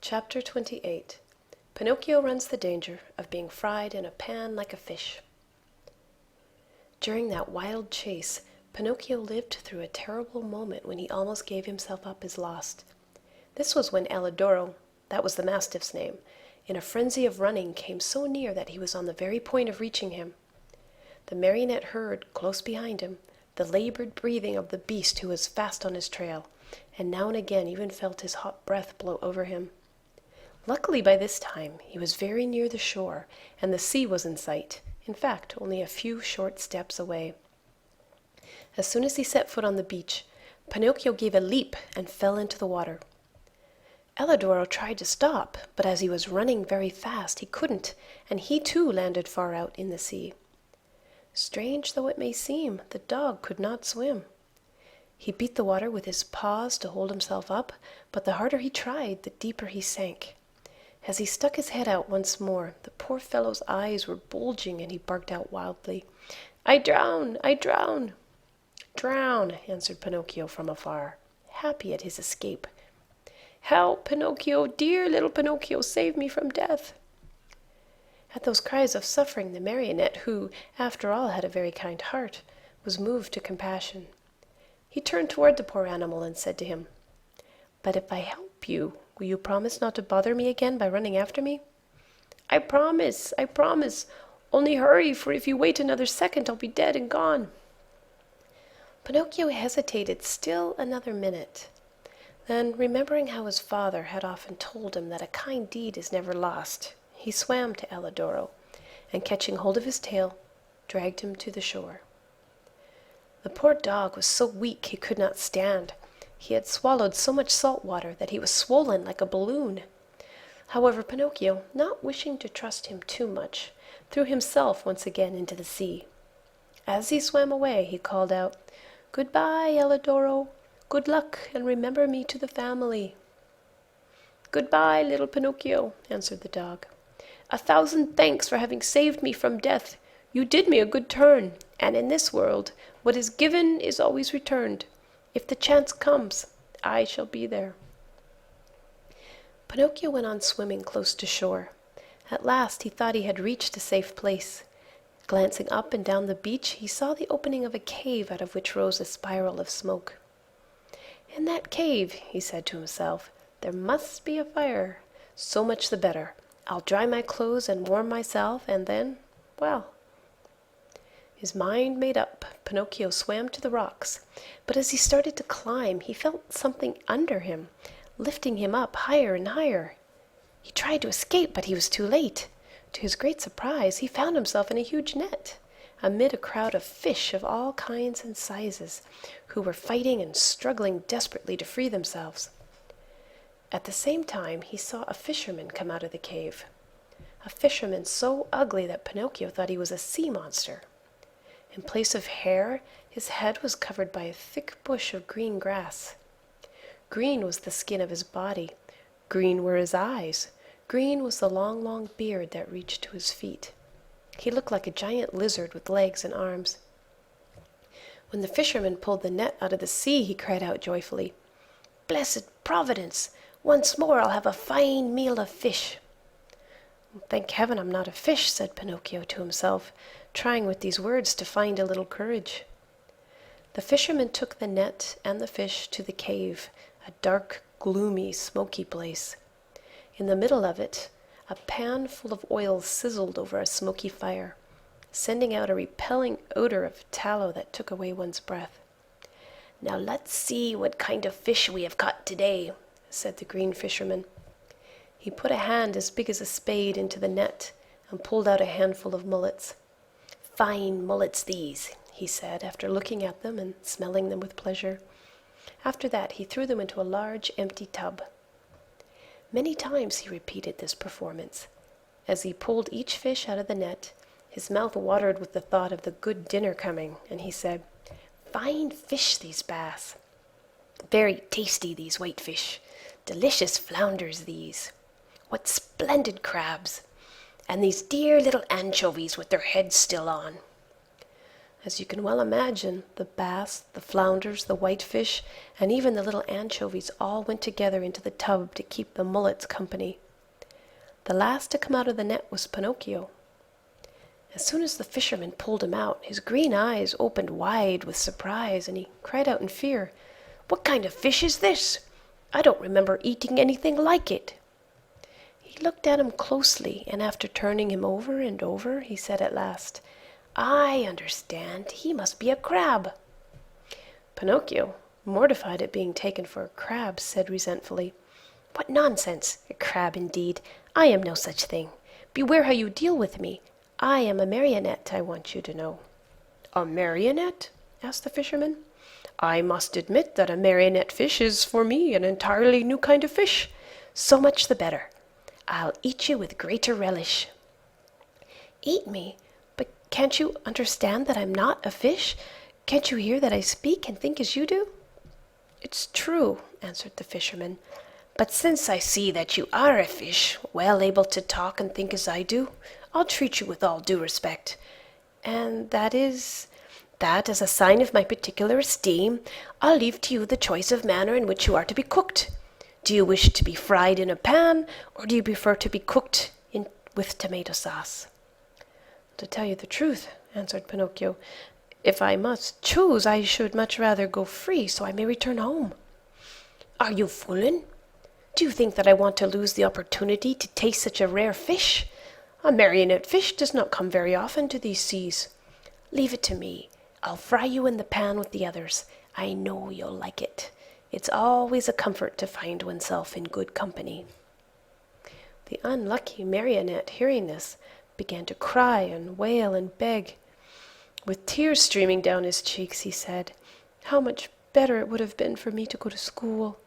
Chapter 28. Pinocchio runs the danger of being fried in a pan like a fish. During that wild chase, Pinocchio lived through a terrible moment when he almost gave himself up as lost. This was when Alidoro, that was the mastiff's name, in a frenzy of running came so near that he was on the very point of reaching him. The marionette heard, close behind him, the labored breathing of the beast who was fast on his trail, and now and again even felt his hot breath blow over him. Luckily by this time he was very near the shore, and the sea was in sight, in fact only a few short steps away. As soon as he set foot on the beach, Pinocchio gave a leap and fell into the water. Alidoro tried to stop, but as he was running very fast he couldn't, and he too landed far out in the sea. Strange though it may seem, the dog could not swim. He beat the water with his paws to hold himself up, but the harder he tried, the deeper he sank. As he stuck his head out once more, the poor fellow's eyes were bulging and he barked out wildly, "I drown! I drown!" "Drown!" answered Pinocchio from afar, happy at his escape. "Help, Pinocchio! Dear little Pinocchio, save me from death!" At those cries of suffering, the marionette, who, after all, had a very kind heart, was moved to compassion. He turned toward the poor animal and said to him, "But if I help you, will you promise not to bother me again by running after me?" I promise! Only hurry, for if you wait another second, I'll be dead and gone." Pinocchio hesitated still another minute. Then, remembering how his father had often told him that a kind deed is never lost, he swam to Alidoro, and catching hold of his tail, dragged him to the shore. The poor dog was so weak he could not stand. He had swallowed so much salt water that he was swollen like a balloon. However, Pinocchio, not wishing to trust him too much, threw himself once again into the sea. As he swam away, he called out, "Goodbye, Alidoro. Good luck, and remember me to the family." "Goodbye, little Pinocchio," answered the dog. "A thousand thanks for having saved me from death. You did me a good turn, and in this world, what is given is always returned. If the chance comes, I shall be there." Pinocchio went on swimming close to shore. At last he thought he had reached a safe place. Glancing up and down the beach, he saw the opening of a cave out of which rose a spiral of smoke. "In that cave," he said to himself, "there must be a fire. So much the better. I'll dry my clothes and warm myself, and then, well..." His mind made up, Pinocchio swam to the rocks, but as he started to climb, he felt something under him, lifting him up higher and higher. He tried to escape, but he was too late. To his great surprise, he found himself in a huge net, amid a crowd of fish of all kinds and sizes, who were fighting and struggling desperately to free themselves. At the same time, he saw a fisherman come out of the cave, a fisherman so ugly that Pinocchio thought he was a sea monster. In place of hair, his head was covered by a thick bush of green grass. Green was the skin of his body, green were his eyes, green was the long, long beard that reached to his feet. He looked like a giant lizard with legs and arms. When the fisherman pulled the net out of the sea, he cried out joyfully, "Blessed Providence! Once more I'll have a fine meal of fish." "Thank heaven I'm not a fish," said Pinocchio to himself, trying with these words to find a little courage. The fisherman took the net and the fish to the cave, a dark, gloomy, smoky place. In the middle of it, a pan full of oil sizzled over a smoky fire, sending out a repelling odor of tallow that took away one's breath. "Now let's see what kind of fish we have caught today," said the green fisherman. He put a hand as big as a spade into the net and pulled out a handful of mullets. "Fine mullets these," he said, after looking at them and smelling them with pleasure. After that he threw them into a large empty tub. Many times he repeated this performance. As he pulled each fish out of the net, his mouth watered with the thought of the good dinner coming, and he said, "Fine fish these bass. Very tasty these whitefish. Delicious flounders these. What splendid crabs. And these dear little anchovies with their heads still on." As you can well imagine, the bass, the flounders, the whitefish, and even the little anchovies all went together into the tub to keep the mullets company. The last to come out of the net was Pinocchio. As soon as the fisherman pulled him out, his green eyes opened wide with surprise, and he cried out in fear, "What kind of fish is this? I don't remember eating anything like it." He looked at him closely, and after turning him over and over, he said at last, "I understand. He must be a crab." Pinocchio, mortified at being taken for a crab, said resentfully, "What nonsense! A crab indeed! I am no such thing. Beware how you deal with me. I am a marionette, I want you to know." "A marionette?" asked the fisherman. "I must admit that a marionette fish is for me an entirely new kind of fish. So much the better. I'll eat you with greater relish." "Eat me? But can't you understand that I'm not a fish? Can't you hear that I speak and think as you do?" "It's true," answered the fisherman. "But since I see that you are a fish, well able to talk and think as I do, I'll treat you with all due respect. And that is, that as a sign of my particular esteem, I'll leave to you the choice of manner in which you are to be cooked. Do you wish to be fried in a pan, or do you prefer to be cooked with tomato sauce?" "To tell you the truth," answered Pinocchio, "if I must choose, I should much rather go free so I may return home." "Are you fooling? Do you think that I want to lose the opportunity to taste such a rare fish? A marionette fish does not come very often to these seas. Leave it to me. I'll fry you in the pan with the others. I know you'll like it. It's always a comfort to find oneself in good company." The unlucky marionette, hearing this, began to cry and wail and beg. With tears streaming down his cheeks, he said, "How much better it would have been for me to go to school.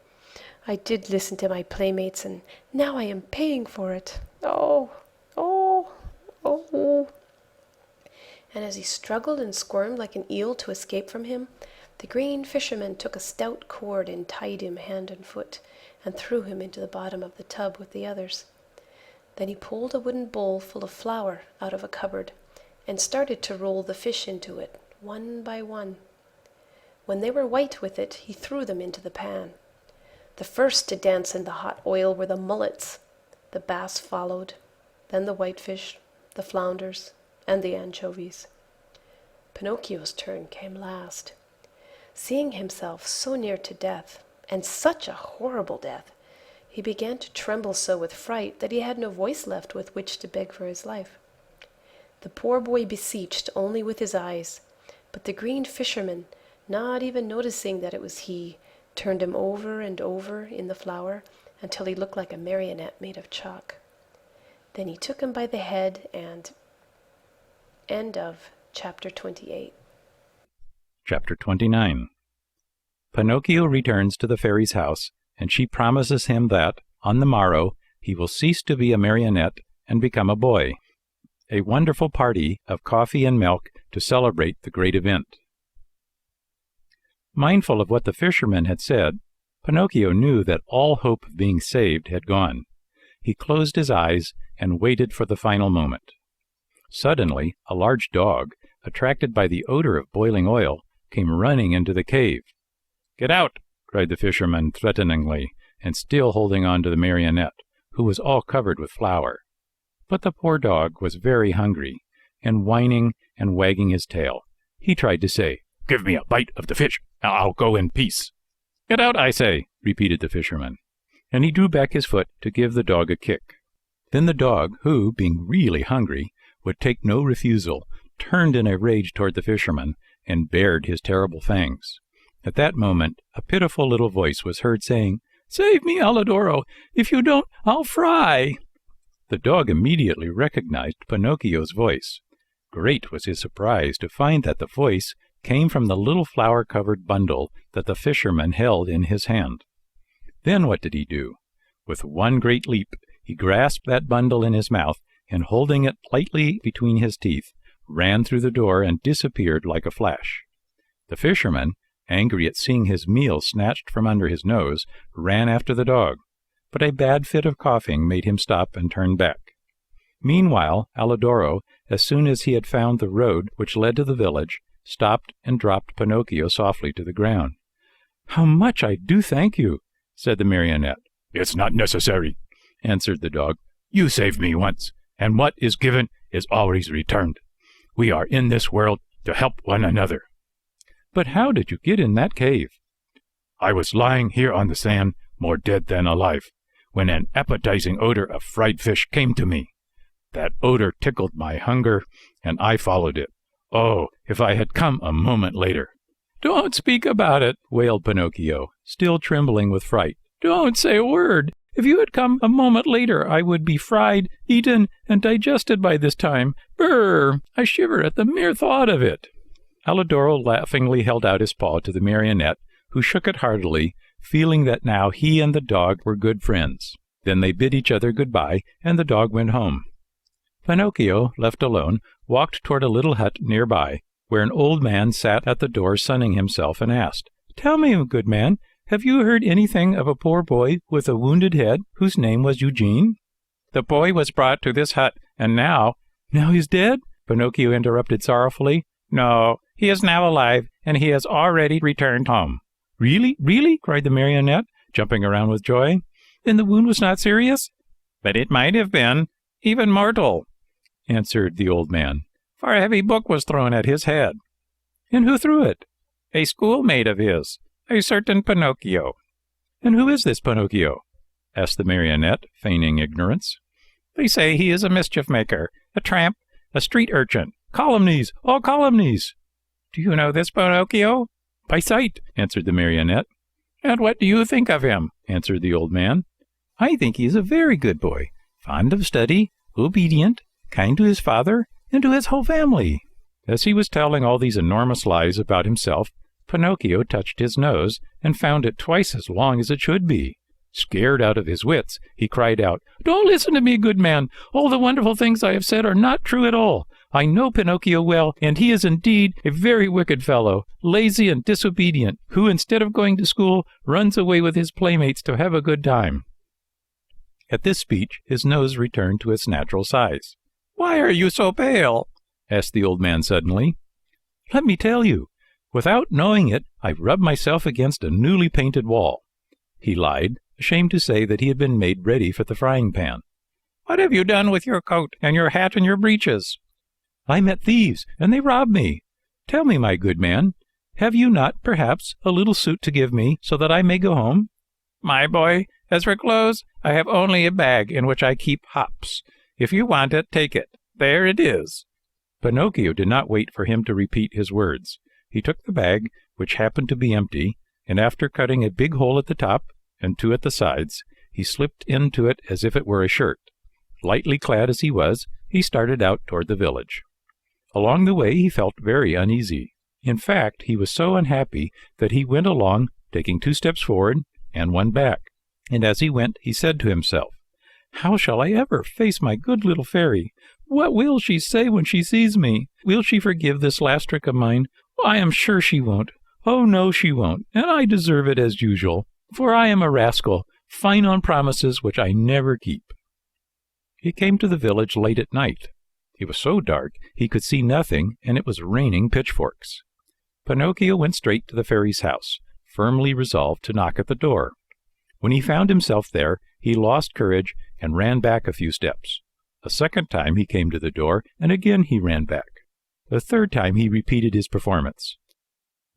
I did listen to my playmates, and now I am paying for it. Oh, oh, oh." And as he struggled and squirmed like an eel to escape from him, the green fisherman took a stout cord and tied him hand and foot, and threw him into the bottom of the tub with the others. Then he pulled a wooden bowl full of flour out of a cupboard, and started to roll the fish into it, one by one. When they were white with it, he threw them into the pan. The first to dance in the hot oil were the mullets. The bass followed, then the whitefish, the flounders, and the anchovies. Pinocchio's turn came last. Seeing himself so near to death, and such a horrible death, he began to tremble so with fright that he had no voice left with which to beg for his life. The poor boy beseeched only with his eyes, but the green fisherman, not even noticing that it was he, turned him over and over in the flour until he looked like a marionette made of chalk. Then he took him by the head and... End of chapter 28. Chapter 29. Pinocchio returns to the fairy's house, and she promises him that, on the morrow, he will cease to be a marionette and become a boy. A wonderful party of coffee and milk to celebrate the great event. Mindful of what the fisherman had said, Pinocchio knew that all hope of being saved had gone. He closed his eyes and waited for the final moment. Suddenly, a large dog, attracted by the odor of boiling oil, came running into the cave. "Get out!" cried the fisherman threateningly, and still holding on to the marionette, who was all covered with flour. But the poor dog was very hungry, and whining and wagging his tail, he tried to say, "Give me a bite of the fish, and I'll go in peace." "Get out, I say," repeated the fisherman, and he drew back his foot to give the dog a kick. Then the dog, who, being really hungry, would take no refusal, turned in a rage toward the fisherman, and bared his terrible fangs. At that moment, a pitiful little voice was heard saying, "Save me, Alidoro! If you don't, I'll fry!" The dog immediately recognized Pinocchio's voice. Great was his surprise to find that the voice came from the little flour-covered bundle that the fisherman held in his hand. Then what did he do? With one great leap, he grasped that bundle in his mouth, and holding it lightly between his teeth, ran through the door and disappeared like a flash. The fisherman, angry at seeing his meal snatched from under his nose, ran after the dog, but a bad fit of coughing made him stop and turn back. Meanwhile, Alidoro, as soon as he had found the road which led to the village, stopped and dropped Pinocchio softly to the ground. "How much I do thank you," said the marionette. "It's not necessary," answered the dog. "You saved me once, and what is given is always returned. We are in this world to help one another." "But how did you get in that cave?" "I was lying here on the sand, more dead than alive, when an appetizing odor of fried fish came to me. That odor tickled my hunger, and I followed it. Oh, if I had come a moment later!" "Don't speak about it," wailed Pinocchio, still trembling with fright. "Don't say a word. If you had come a moment later, I would be fried, eaten, and digested by this time. Brrr! I shiver at the mere thought of it." Alidoro laughingly held out his paw to the marionette, who shook it heartily, feeling that now he and the dog were good friends. Then they bid each other good-bye, and the dog went home. Pinocchio, left alone, walked toward a little hut near-by, where an old man sat at the door sunning himself, and asked, "Tell me, good man, have you heard anything of a poor boy with a wounded head, whose name was Eugene?" "The boy was brought to this hut, and now—" "Now he's dead?" Pinocchio interrupted sorrowfully. "No, he is now alive, and he has already returned home." "Really? Really?" cried the marionette, jumping around with joy. "Then the wound was not serious?" "But it might have been, even mortal," answered the old man, "for a heavy book was thrown at his head." "And who threw it?" "A schoolmate of his, a certain Pinocchio." "And who is this Pinocchio?" asked the marionette, feigning ignorance. "They say he is a mischief-maker, a tramp, a street urchin. Calumnies, all calumnies." "Do you know this Pinocchio?" "By sight," answered the marionette. "And what do you think of him?" answered the old man. "I think he is a very good boy, fond of study, obedient, kind to his father, and to his whole family." As he was telling all these enormous lies about himself, Pinocchio touched his nose and found it twice as long as it should be. Scared out of his wits, he cried out, "Don't listen to me, good man. All the wonderful things I have said are not true at all. I know Pinocchio well, and he is indeed a very wicked fellow, lazy and disobedient, who, instead of going to school, runs away with his playmates to have a good time." At this speech, his nose returned to its natural size. "Why are you so pale?" asked the old man suddenly. "Let me tell you. Without knowing it, I rubbed myself against a newly painted wall." He lied, ashamed to say that he had been made ready for the frying pan. "What have you done with your coat and your hat and your breeches?" "I met thieves, and they robbed me. Tell me, my good man, have you not, perhaps, a little suit to give me, so that I may go home?" "My boy, as for clothes, I have only a bag in which I keep hops. If you want it, take it. There it is." Pinocchio did not wait for him to repeat his words. He took the bag, which happened to be empty, and after cutting a big hole at the top and two at the sides, he slipped into it as if it were a shirt. Lightly clad as he was, he started out toward the village. Along the way he felt very uneasy. In fact, he was so unhappy that he went along, taking 2 steps forward and 1 back. And as he went, he said to himself, "How shall I ever face my good little fairy? What will she say when she sees me? Will she forgive this last trick of mine? I am sure she won't. Oh, no, she won't, and I deserve it as usual, for I am a rascal, fine on promises which I never keep." He came to the village late at night. It was so dark he could see nothing, and it was raining pitchforks. Pinocchio went straight to the fairy's house, firmly resolved to knock at the door. When he found himself there, he lost courage and ran back a few steps. A second time he came to the door, and again he ran back. The third time he repeated his performance.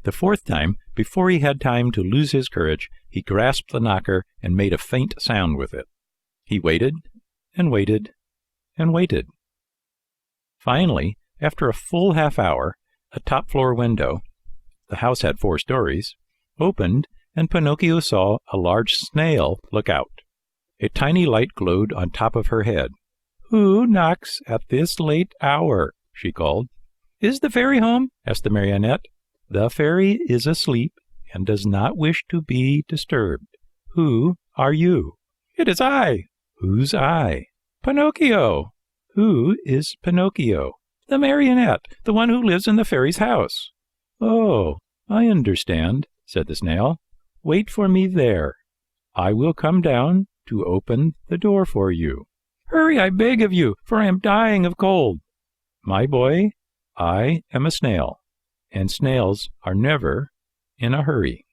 The fourth time, before he had time to lose his courage, he grasped the knocker and made a faint sound with it. He waited and waited and waited. Finally, after a full half-hour, a top-floor window, the house had 4 stories, opened, and Pinocchio saw a large snail look out. A tiny light glowed on top of her head. "Who knocks at this late hour?" she called. "Is the fairy home?" asked the marionette. "The fairy is asleep and does not wish to be disturbed. Who are you?" "It is I." "Who's I?" "Pinocchio." "Who is Pinocchio?" "The marionette, the one who lives in the fairy's house." "Oh, I understand," said the snail. "Wait for me there. I will come down to open the door for you." "Hurry, I beg of you, for I am dying of cold." "My boy, I am a snail, and snails are never in a hurry.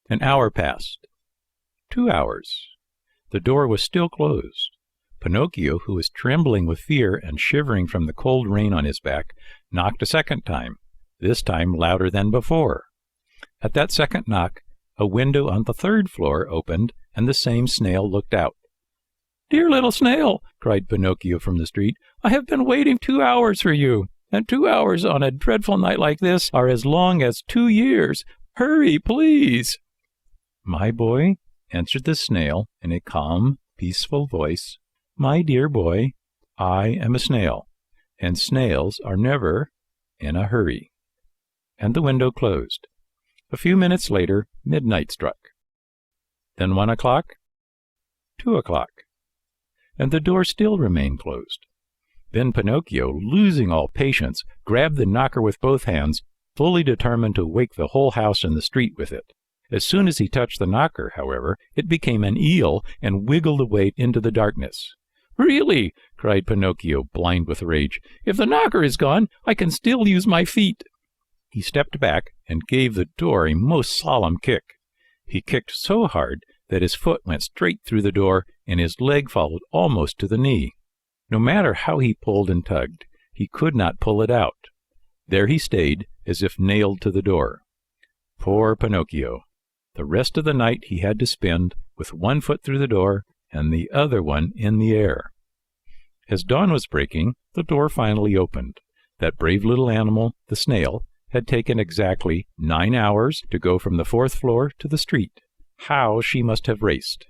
An hour passed. 2 hours. The door was still closed. Pinocchio, who was trembling with fear and shivering from the cold rain on his back, knocked a second time, this time louder than before. At that second knock, a window on the third floor opened, and the same snail looked out. "Dear little snail," cried Pinocchio from the street, "I have been waiting 2 hours for you, and 2 hours on a dreadful night like this are as long as 2 years. Hurry, please." "My boy," answered the snail in a calm, peaceful voice, "my dear boy, I am a snail, and snails are never in a hurry." And the window closed. A few minutes later, midnight struck. Then 1 o'clock, 2 o'clock, and the door still remained closed. Then Pinocchio, losing all patience, grabbed the knocker with both hands, fully determined to wake the whole house and the street with it. As soon as he touched the knocker, however, it became an eel and wiggled away into the darkness. "Really," cried Pinocchio, blind with rage, "if the knocker is gone, I can still use my feet." He stepped back and gave the door a most solemn kick. He kicked so hard that his foot went straight through the door, and his leg followed almost to the knee. No matter how he pulled and tugged, he could not pull it out. There he stayed, as if nailed to the door. Poor Pinocchio! The rest of the night he had to spend with one foot through the door and the other one in the air. As dawn was breaking, the door finally opened. That brave little animal, the snail, had taken exactly 9 hours to go from the 4th floor to the street. How she must have raced!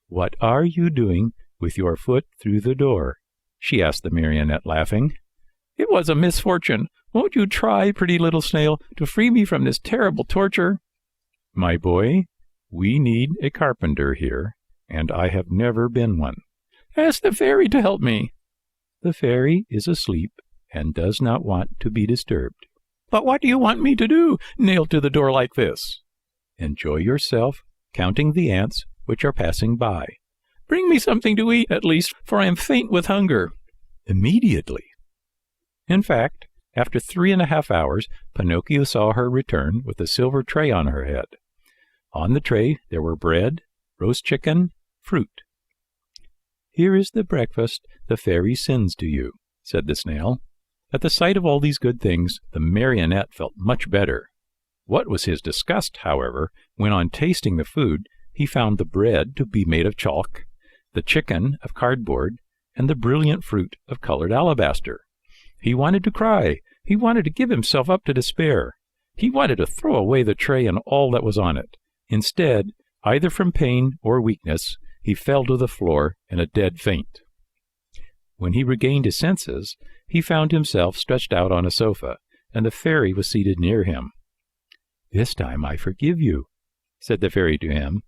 "What are you doing with your foot through the door?" she asked the marionette, laughing. "It was a misfortune. Won't you try, pretty little snail, to free me from this terrible torture?" "My boy, we need a carpenter here, and I have never been one." "Ask the fairy to help me." "The fairy is asleep and does not want to be disturbed." "But what do you want me to do, nailed to the door like this?" "Enjoy yourself, counting the ants which are passing by." "Bring me something to eat, at least, for I am faint with hunger." "Immediately." In fact, after 3½ hours, Pinocchio saw her return with a silver tray on her head. On the tray there were bread, roast chicken, fruit. "Here is the breakfast the fairy sends to you," said the snail. At the sight of all these good things, the marionette felt much better. What was his disgust, however, when on tasting the food he found the bread to be made of chalk, the chicken of cardboard, and the brilliant fruit of colored alabaster. He wanted to cry. He wanted to give himself up to despair. He wanted to throw away the tray and all that was on it. Instead, either from pain or weakness, he fell to the floor in a dead faint. When he regained his senses, he found himself stretched out on a sofa, and the fairy was seated near him. "This time I forgive you," said the fairy to him,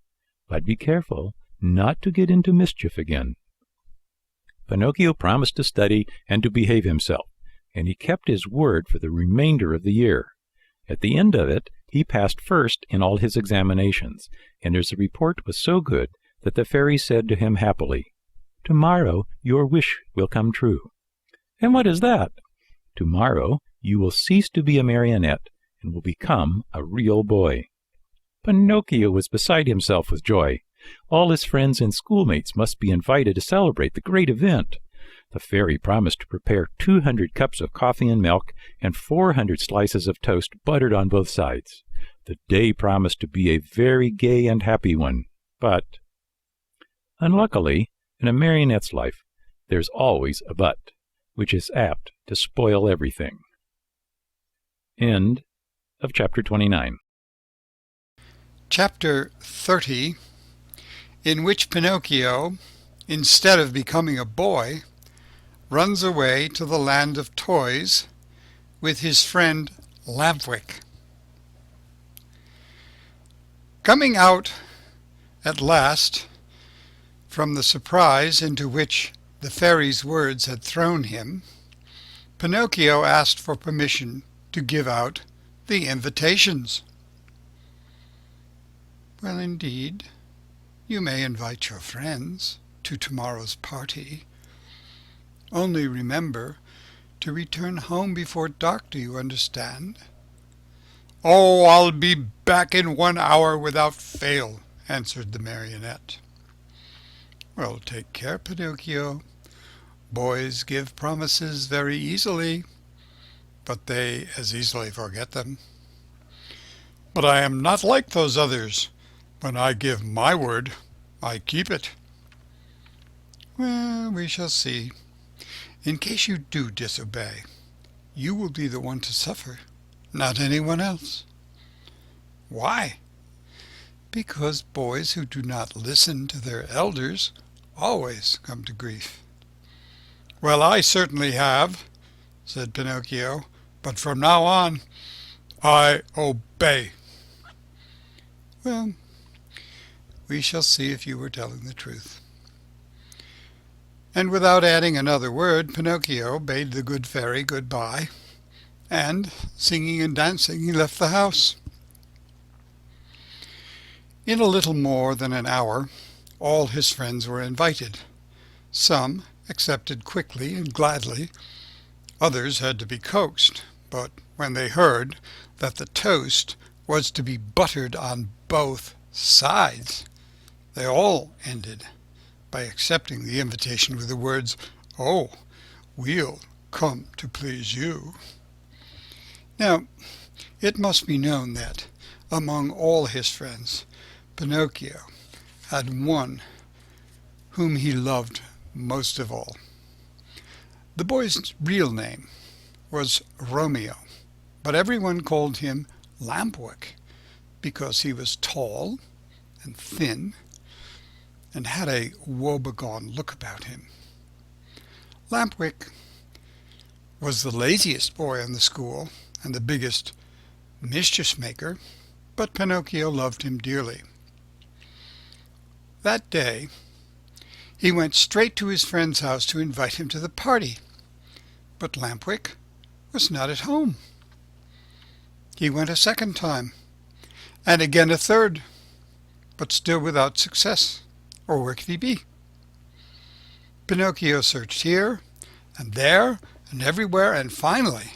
"but be careful not to get into mischief again." Pinocchio promised to study and to behave himself, and he kept his word for the remainder of the year. At the end of it, he passed first in all his examinations, and his report was so good that the fairy said to him happily, "Tomorrow your wish will come true." "And what is that?" "Tomorrow you will cease to be a marionette and will become a real boy." Pinocchio was beside himself with joy. All his friends and schoolmates must be invited to celebrate the great event. The fairy promised to prepare 200 cups of coffee and milk and 400 slices of toast buttered on both sides. The day promised to be a very gay and happy one. But, unluckily, in a marionette's life, there's always a but, which is apt to spoil everything. End of chapter 29. Chapter 30, in which Pinocchio, instead of becoming a boy, runs away to the land of toys with his friend Lampwick. Coming out at last from the surprise into which the fairy's words had thrown him, Pinocchio asked for permission to give out the invitations. "Well, indeed, you may invite your friends to tomorrow's party. Only remember to return home before dark, do you understand?" "Oh, I'll be back in 1 hour without fail," answered the Marionette. "Well, take care, Pinocchio. Boys give promises very easily, but they as easily forget them." "But I am not like those others. When I give my word, I keep it." "Well, we shall see. In case you do disobey, you will be the one to suffer, not anyone else." "Why?" "Because boys who do not listen to their elders always come to grief." "Well, I certainly have," said Pinocchio, "but from now on I obey." "Well, we shall see if you were telling the truth." And without adding another word, Pinocchio bade the good fairy good-bye, and, singing and dancing, he left the house. In a little more than an hour, all his friends were invited. Some accepted quickly and gladly. Others had to be coaxed, but when they heard that the toast was to be buttered on both sides, they all ended by accepting the invitation with the words, "Oh, we'll come to please you." Now, it must be known that, among all his friends, Pinocchio had one whom he loved most of all. The boy's real name was Romeo, but everyone called him Lampwick because he was tall and thin and had a woebegone look about him. Lampwick was the laziest boy in the school and the biggest mischief-maker, but Pinocchio loved him dearly. That day he went straight to his friend's house to invite him to the party, but Lampwick was not at home. He went a second time, and again a third, but still without success. Or where could he be? Pinocchio searched here and there and everywhere, and finally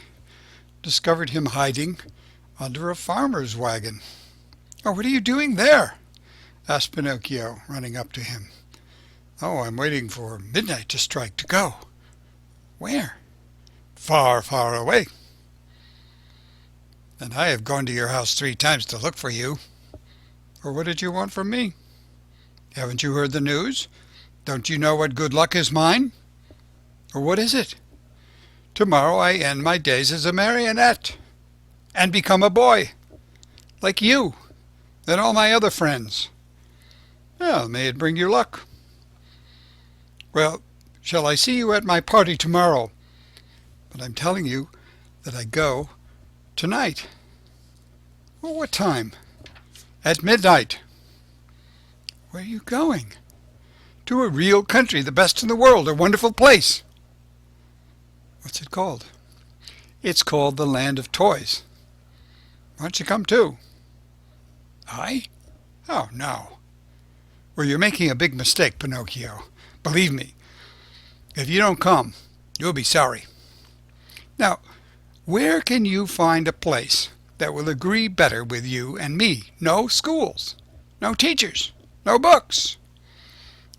discovered him hiding under a farmer's wagon. "Oh, what are you doing there?" asked Pinocchio, running up to him. "Oh, I'm waiting for midnight to strike to go." "Where?" "Far, far away." "And I have gone to your house 3 times to look for you." "Or what did you want from me?" "Haven't you heard the news? Don't you know what good luck is mine?" "Or what is it?" "Tomorrow I end my days as a marionette and become a boy, like you and all my other friends." "Well, may it bring you luck." "Well, shall I see you at my party tomorrow?" "But I'm telling you that I go tonight." "Well, what time?" "At midnight." "Where are you going?" "To a real country, the best in the world, a wonderful place." "What's it called?" "It's called the Land of Toys." "Why don't you come too?" "I? Oh, no." "Well, you're making a big mistake, Pinocchio. Believe me, if you don't come, you'll be sorry. Now, where can you find a place that will agree better with you and me? No schools, no teachers, no books.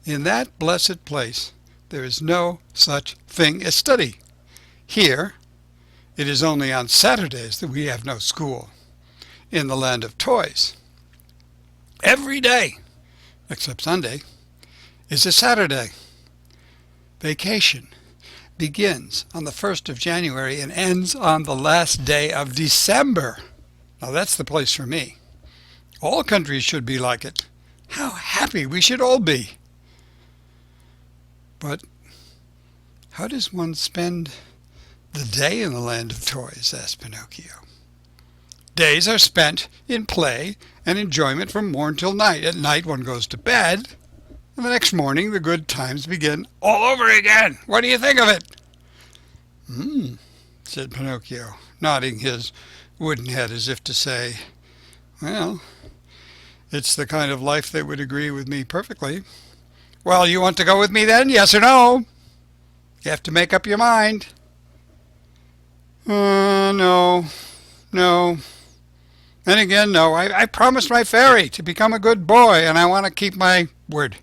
In that blessed place there is no such thing as study. Here it is only on Saturdays that we have no school. In the Land of Toys, every day, except Sunday, is a Saturday. Vacation begins on the 1st of January and ends on the last day of December. Now that's the place for me. All countries should be like it. How happy we should all be. But how does one spend the day in the Land of Toys?" asked Pinocchio. "Days are spent in play and enjoyment from morn till night. At night one goes to bed, and the next morning the good times begin all over again. What do you think of it?" Said Pinocchio, nodding his wooden head as if to say, "Well, it's the kind of life that would agree with me perfectly." "Well, you want to go with me then, yes or no? You have to make up your mind." No, no. And again, no. I promised my fairy to become a good boy, and I want to keep my word.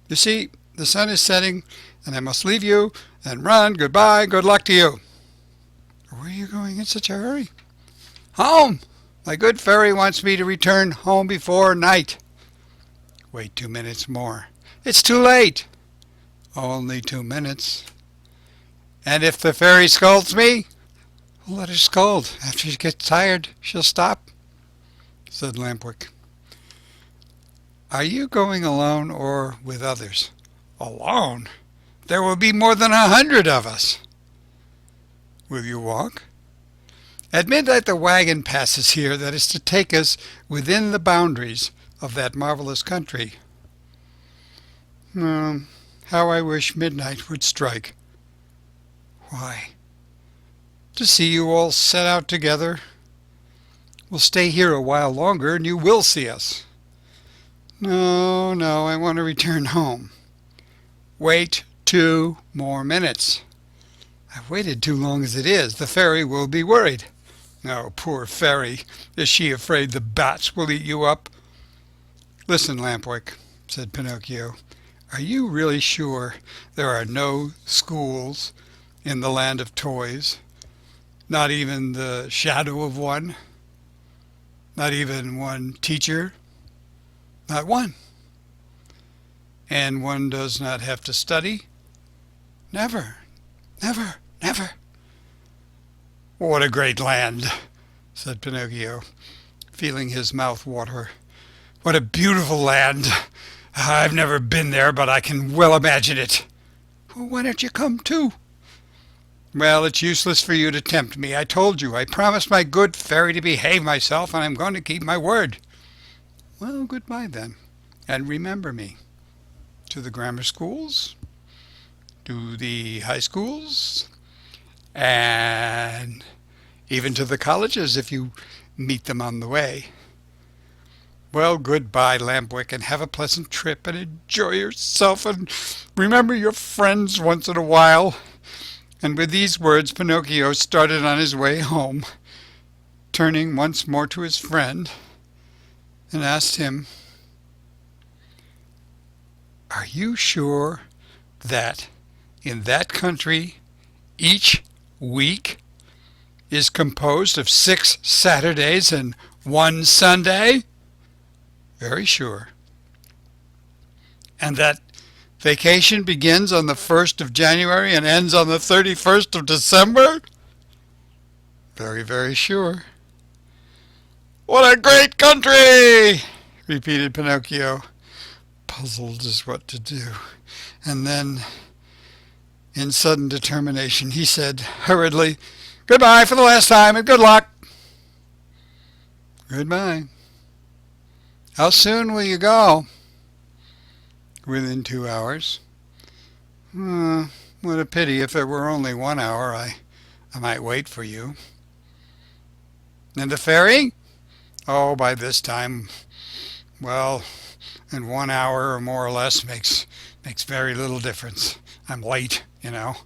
You see, the sun is setting, and I must leave you and run. Goodbye. Good luck to you. Where are you going in such a hurry? Home. My good fairy wants me to return home before night. Wait 2 minutes more. It's too late. Only 2 minutes. And if the fairy scolds me, let her scold. After she gets tired, she'll stop, said Lampwick. Are you going alone or with others? Alone? There will be more than 100 of us. Will you walk? At midnight the wagon passes here that is to take us within the boundaries of that marvelous country. How I wish midnight would strike. Why? To see you all set out together. We'll stay here a while longer and you will see us. No, I want to return home. Wait 2 more minutes. I've waited too long as it is. The fairy will be worried. Oh, poor fairy. Is she afraid the bats will eat you up? Listen, Lampwick, said Pinocchio. Are you really sure there are no schools in the land of toys? Not even the shadow of one? Not even one teacher? Not one. And one does not have to study? Never, never, never. What a great land, said Pinocchio, feeling his mouth water. What a beautiful land. I've never been there, but I can well imagine it. Well, why don't you come too? Well, it's useless for you to tempt me. I told you, I promised my good fairy to behave myself, and I'm going to keep my word. Well, goodbye then, and remember me. To the grammar schools, to the high schools, and even to the colleges if you meet them on the way. Well, goodbye, Lampwick, and have a pleasant trip, and enjoy yourself, and remember your friends once in a while. And with these words, Pinocchio started on his way home, turning once more to his friend, and asked him, Are you sure that in that country each week is composed of 6 Saturdays and 1 Sunday? Very sure. And that vacation begins on the 1st of January and ends on the 31st of December? Very, very sure. What a great country! Repeated Pinocchio, puzzled as what to do. And then, in sudden determination, he said hurriedly, Goodbye for the last time and good luck. Goodbye. How soon will you go? Within 2 hours. What a pity. If it were only 1 hour, I might wait for you. And the fairy? Oh, by this time, well, in 1 hour or more or less makes very little difference. I'm late, you know.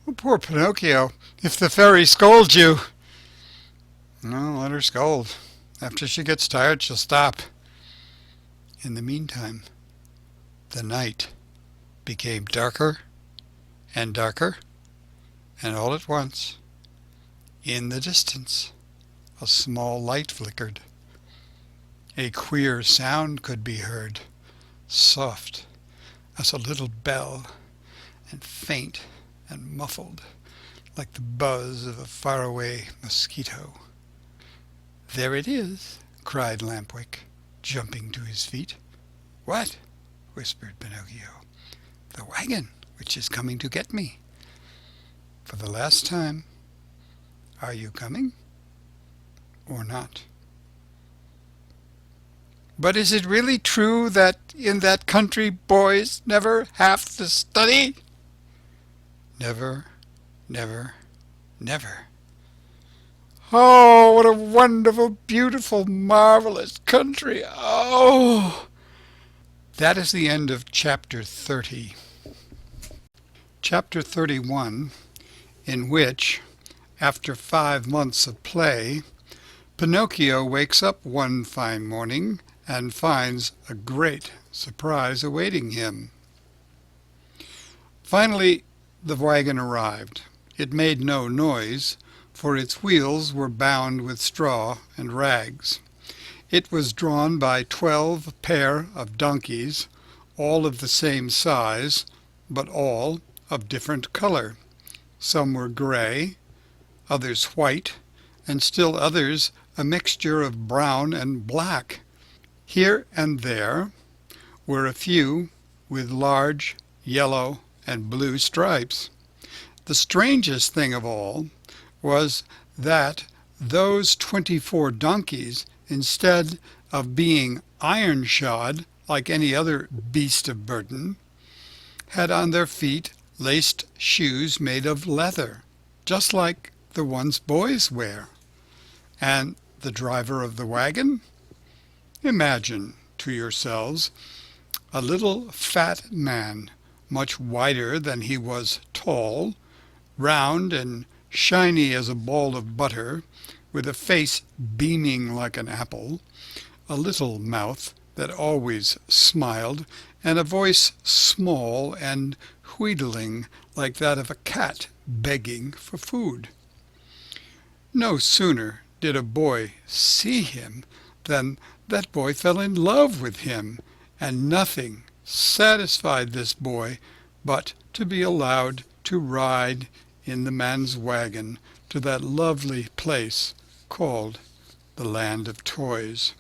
Oh, poor Pinocchio. If the fairy scolds you, no, let her scold. After she gets tired, she'll stop. In the meantime, the night became darker and darker, and all at once, in the distance, a small light flickered. A queer sound could be heard, soft as a little bell, and faint and muffled, like the buzz of a faraway mosquito. There it is, cried Lampwick, jumping to his feet. What? Whispered Pinocchio. The wagon, which is coming to get me. For the last time, are you coming or not? But is it really true that in that country boys never have to study? Never, never, never. Oh, what a wonderful, beautiful, marvelous country. Oh! That is the end of chapter 30. Chapter 31, in which After 5 months of play, Pinocchio wakes up one fine morning and finds a great surprise awaiting him. Finally, the wagon arrived. It made no noise, for its wheels were bound with straw and rags. It was drawn by 12 pair of donkeys, all of the same size, but all of different color. Some were gray, others white, and still others a mixture of brown and black. Here and there were a few with large yellow and blue stripes. The strangest thing of all was that those 24 donkeys, instead of being iron-shod like any other beast of burden, had on their feet laced shoes made of leather, just like the ones boys wear. And the driver of the wagon? Imagine to yourselves a little fat man, much wider than he was tall, round and shiny as a ball of butter, with a face beaming like an apple, a little mouth that always smiled, and a voice small and wheedling like that of a cat begging for food. No sooner did a boy see him than that boy fell in love with him, and nothing satisfied this boy but to be allowed to ride in the man's wagon to that lovely place called the Land of Toys.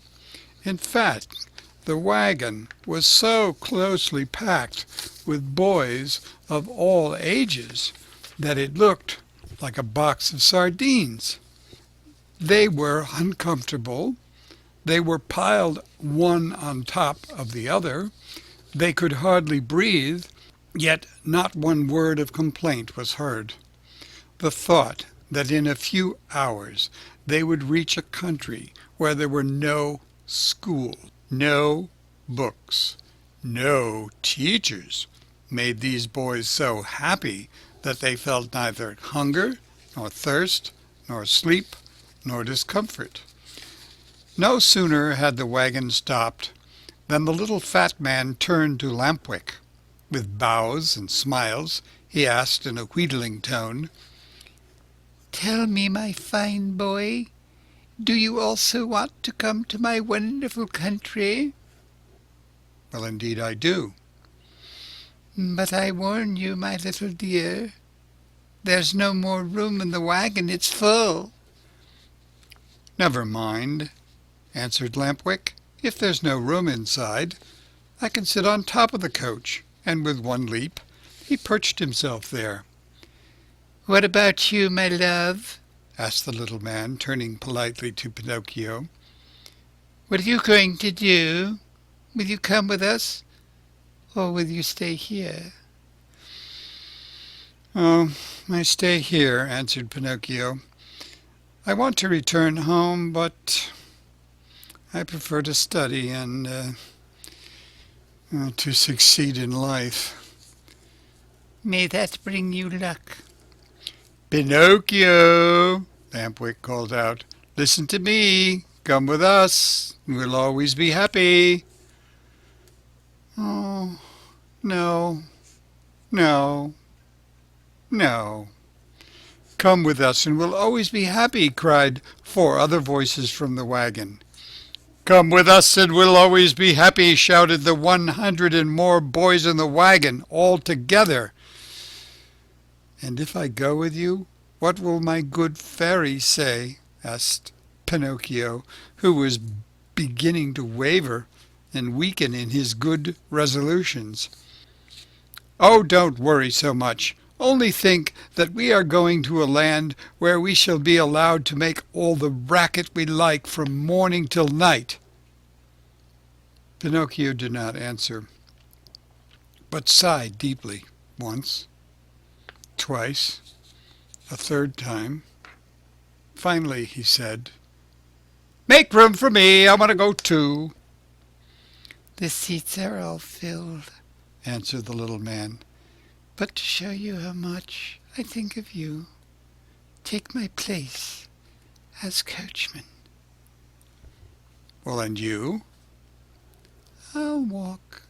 In fact, the wagon was so closely packed with boys of all ages that it looked like a box of sardines. They were uncomfortable. They were piled one on top of the other. They could hardly breathe, yet not one word of complaint was heard. The thought that in a few hours they would reach a country where there were no schools, no books, no teachers, made these boys so happy that they felt neither hunger, nor thirst, nor sleep, nor discomfort. No sooner had the wagon stopped than the little fat man turned to Lampwick. With bows and smiles, he asked in a wheedling tone, "Tell me, my fine boy, do you also want to come to my wonderful country?" "Well, indeed I do." "But I warn you, my little dear, there's no more room in the wagon. It's full." "Never mind," answered Lampwick. "If there's no room inside, I can sit on top of the coach." And with one leap he perched himself there. "What about you, my love?" asked the little man, turning politely to Pinocchio. "What are you going to do? Will you come with us, or will you stay here?" "Oh, I stay here," answered Pinocchio. "I want to return home, but I prefer to study and to succeed in life." "May that bring you luck." "Pinocchio," Lampwick called out, "listen to me. Come with us. We'll always be happy." "Oh, no, no, no. Come with us and we'll always be happy," cried 4 other voices from the wagon. "Come with us and we'll always be happy," shouted the 100 and more boys in the wagon, all together. "And if I go with you, what will my good fairy say?" asked Pinocchio, who was beginning to waver and weaken in his good resolutions. "Oh, don't worry so much. Only think that we are going to a land where we shall be allowed to make all the racket we like from morning till night." Pinocchio did not answer, but sighed deeply once, twice, a third time. Finally he said, "Make room for me. I want to go too." "The seats are all filled," answered the little man. "But to show you how much I think of you, take my place as coachman." "Well, and you?" "I'll walk."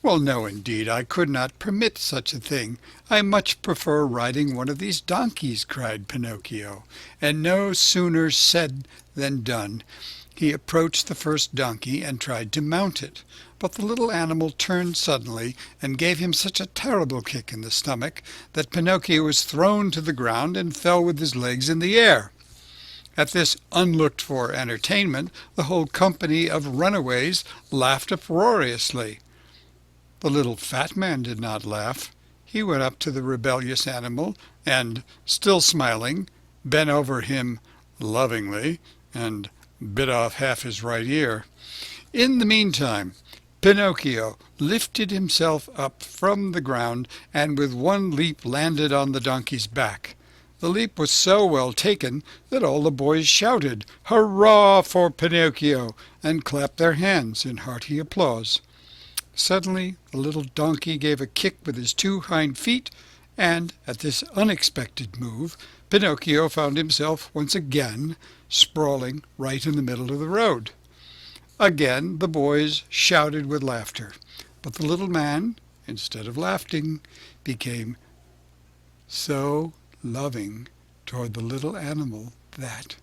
"Well, no, indeed, I could not permit such a thing. I much prefer riding one of these donkeys," cried Pinocchio. And no sooner said than done. He approached the first donkey and tried to mount it, but the little animal turned suddenly and gave him such a terrible kick in the stomach that Pinocchio was thrown to the ground and fell with his legs in the air. At this unlooked-for entertainment, the whole company of runaways laughed uproariously. The little fat man did not laugh. He went up to the rebellious animal and, still smiling, bent over him lovingly and bit off half his right ear. In the meantime, Pinocchio lifted himself up from the ground and with one leap landed on the donkey's back. The leap was so well taken that all the boys shouted, "Hurrah for Pinocchio!" and clapped their hands in hearty applause. Suddenly the little donkey gave a kick with his two hind feet, and at this unexpected move Pinocchio found himself once again sprawling right in the middle of the road. Again the boys shouted with laughter, but the little man, instead of laughing, became so loving toward the little animal that,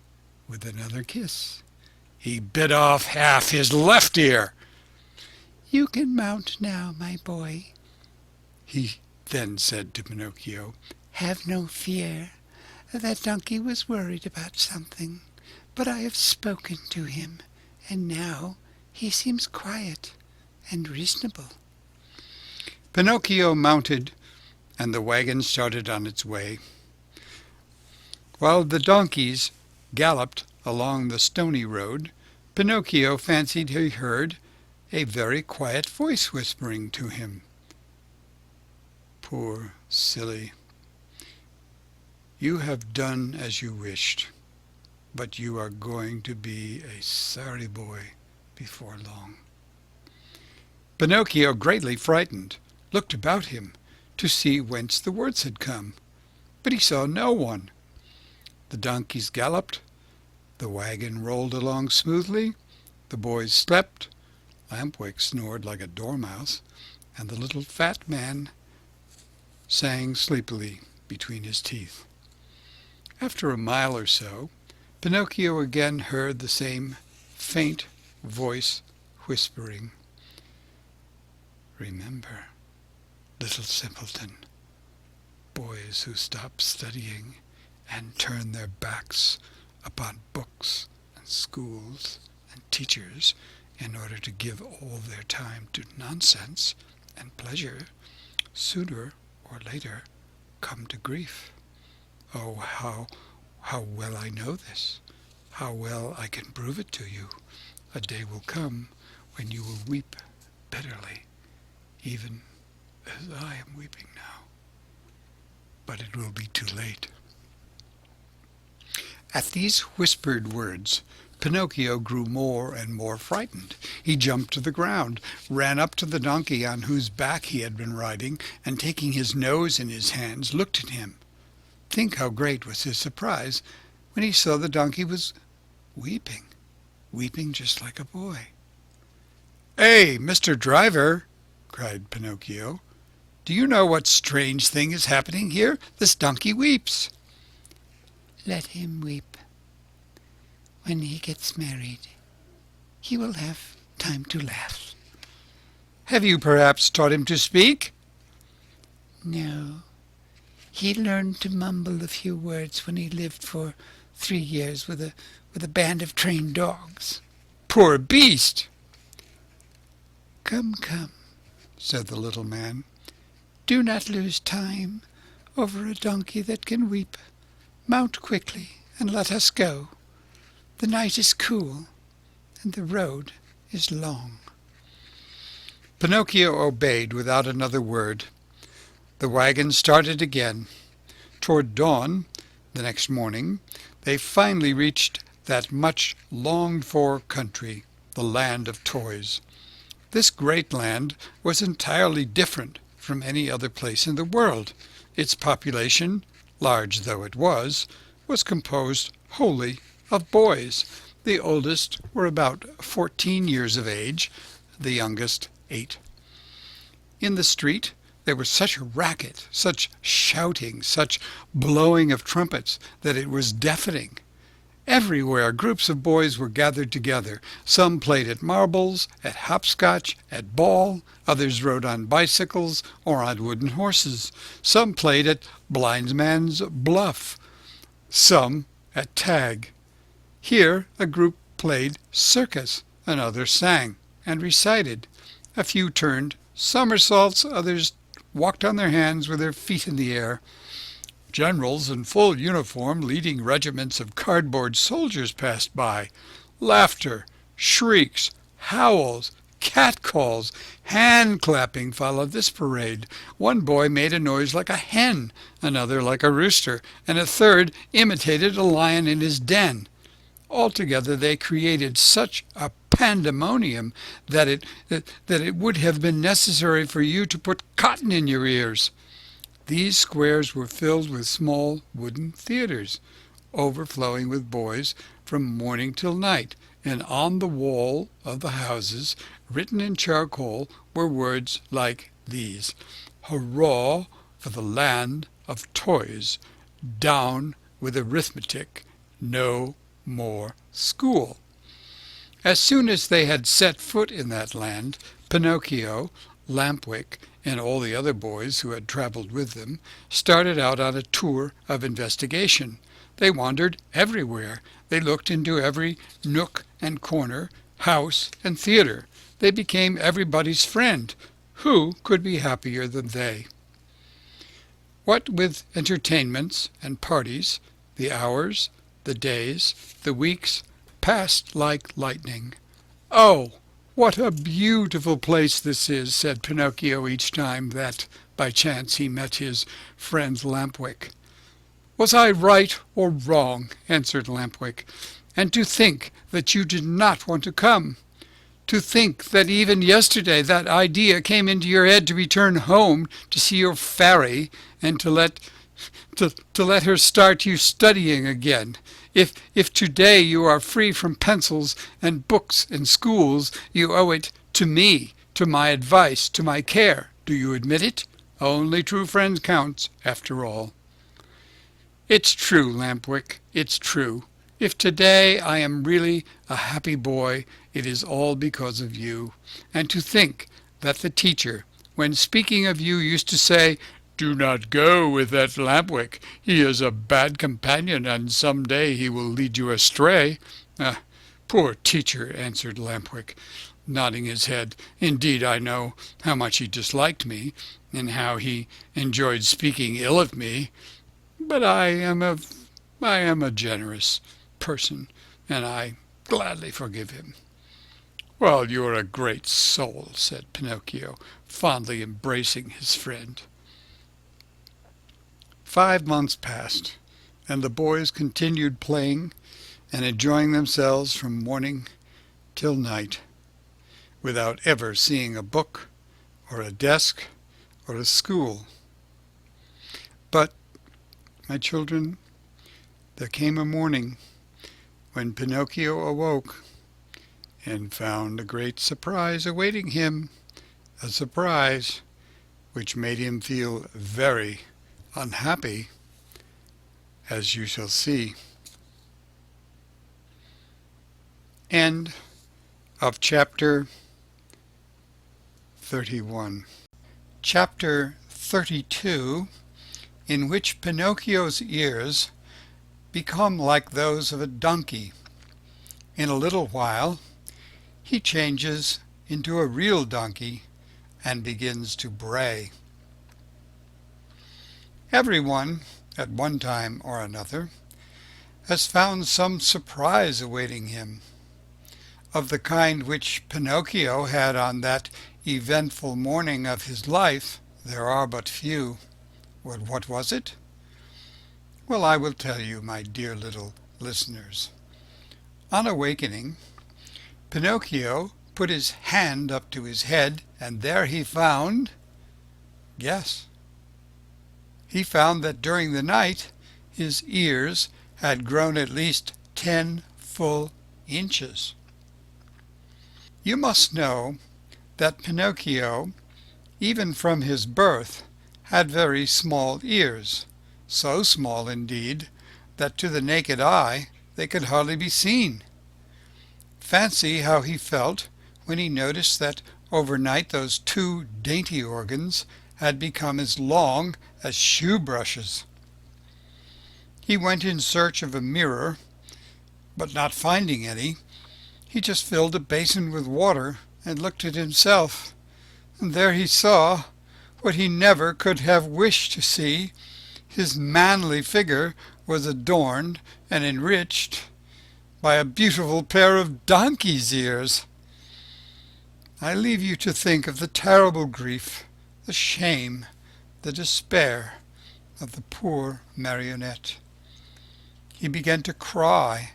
with another kiss, he bit off half his left ear. "You can mount now, my boy," he then said to Pinocchio. "Have no fear. That donkey was worried about something, but I have spoken to him, and now he seems quiet and reasonable." Pinocchio mounted, and the wagon started on its way. While the donkeys galloped along the stony road, Pinocchio fancied he heard a very quiet voice whispering to him. "Poor silly, you have done as you wished, but you are going to be a sorry boy before long." Pinocchio, greatly frightened, looked about him to see whence the words had come, but he saw no one. The donkeys galloped, the wagon rolled along smoothly, the boys slept, Lampwick snored like a dormouse, and the little fat man sang sleepily between his teeth. After a mile or so, Pinocchio again heard the same faint voice whispering, "Remember, little simpleton, boys who stop studying and turn their backs upon books and schools and teachers in order to give all their time to nonsense and pleasure, sooner or later come to grief. Oh, how well I know this, how well I can prove it to you. A day will come when you will weep bitterly, even as I am weeping now. But it will be too late." At these whispered words, Pinocchio grew more and more frightened. He jumped to the ground, ran up to the donkey on whose back he had been riding, and taking his nose in his hands, looked at him. Think how great was his surprise when he saw the donkey was weeping just like a boy. "Hey, Mr. Driver!" cried Pinocchio. "Do you know what strange thing is happening here? This donkey weeps." "Let him weep. When he gets married, he will have time to laugh." "Have you perhaps taught him to speak?" "No. He learned to mumble a few words when he lived for 3 years with a band of trained dogs." "Poor beast!" "Come, come," said the little man. "Do not lose time over a donkey that can weep. Mount quickly and let us go. The night is cool, and the road is long." Pinocchio obeyed without another word. The wagon started again. Toward dawn, the next morning, they finally reached that much longed-for country, the land of toys. This great land was entirely different from any other place in the world. Its population large though it was composed wholly of boys. The oldest were about 14 years of age, the youngest 8. In the street there was such a racket, such shouting, such blowing of trumpets, that it was deafening. Everywhere groups of boys were gathered together. Some played at marbles, at hopscotch, at ball. Others rode on bicycles or on wooden horses. Some played at blindman's buff. Some at tag. Here a group played circus, another sang and recited. A few turned somersaults, others walked on their hands with their feet in the air. Generals in full uniform leading regiments of cardboard soldiers passed by. Laughter, shrieks, howls, catcalls, hand-clapping followed this parade. One boy made a noise like a hen, another like a rooster, and a third imitated a lion in his den. Altogether they created such a pandemonium that it would have been necessary for you to put cotton in your ears. These squares were filled with small wooden theaters, overflowing with boys from morning till night, and on the wall of the houses, written in charcoal, were words like these: "Hurrah for the land of toys! Down with arithmetic! No more school!" As soon as they had set foot in that land, Pinocchio, Lampwick, and all the other boys who had traveled with them started out on a tour of investigation. They wandered everywhere. They looked into every nook and corner, house and theater. They became everybody's friend. Who could be happier than they? What with entertainments and parties, the hours, the days, the weeks passed like lightning. "Oh, what a beautiful place this is," said Pinocchio each time that, by chance, he met his friend Lampwick. "Was I right or wrong?" answered Lampwick. "And to think that you did not want to come! To think that even yesterday that idea came into your head to return home to see your fairy and to let her start you studying again. If today you are free from pencils and books and schools, you owe it to me, to my advice, to my care. Do you admit it? Only true friends counts, after all." "It's true, Lampwick, it's true. If today I am really a happy boy, it is all because of you. And to think that the teacher, when speaking of you, used to say, 'Do not go with that Lampwick. He is a bad companion, and some day he will lead you astray.'" "Poor teacher," answered Lampwick, nodding his head. "Indeed, I know how much he disliked me, and how he enjoyed speaking ill of me. But I am a generous person, and I gladly forgive him." "Well, you are a great soul," said Pinocchio, fondly embracing his friend. 5 months passed, and the boys continued playing and enjoying themselves from morning till night, without ever seeing a book or a desk or a school. But, my children, there came a morning when Pinocchio awoke and found a great surprise awaiting him, a surprise which made him feel very unhappy, as you shall see. End of chapter 31. Chapter 32, in which Pinocchio's ears become like those of a donkey. In a little while he changes into a real donkey and begins to bray. Everyone, at one time or another, has found some surprise awaiting him. Of the kind which Pinocchio had on that eventful morning of his life, there are but few. What was it? Well, I will tell you, my dear little listeners. On awakening, Pinocchio put his hand up to his head, and there he found, guess, he found that during the night his ears had grown at least 10 full inches. You must know that Pinocchio, even from his birth, had very small ears, so small indeed that to the naked eye they could hardly be seen. Fancy how he felt when he noticed that overnight those two dainty organs had become as long as shoe brushes. He went in search of a mirror, but not finding any, he just filled a basin with water and looked at himself, and there he saw what he never could have wished to see. His manly figure was adorned and enriched by a beautiful pair of donkey's ears. I leave you to think of the terrible grief, the shame, the despair of the poor marionette. He began to cry,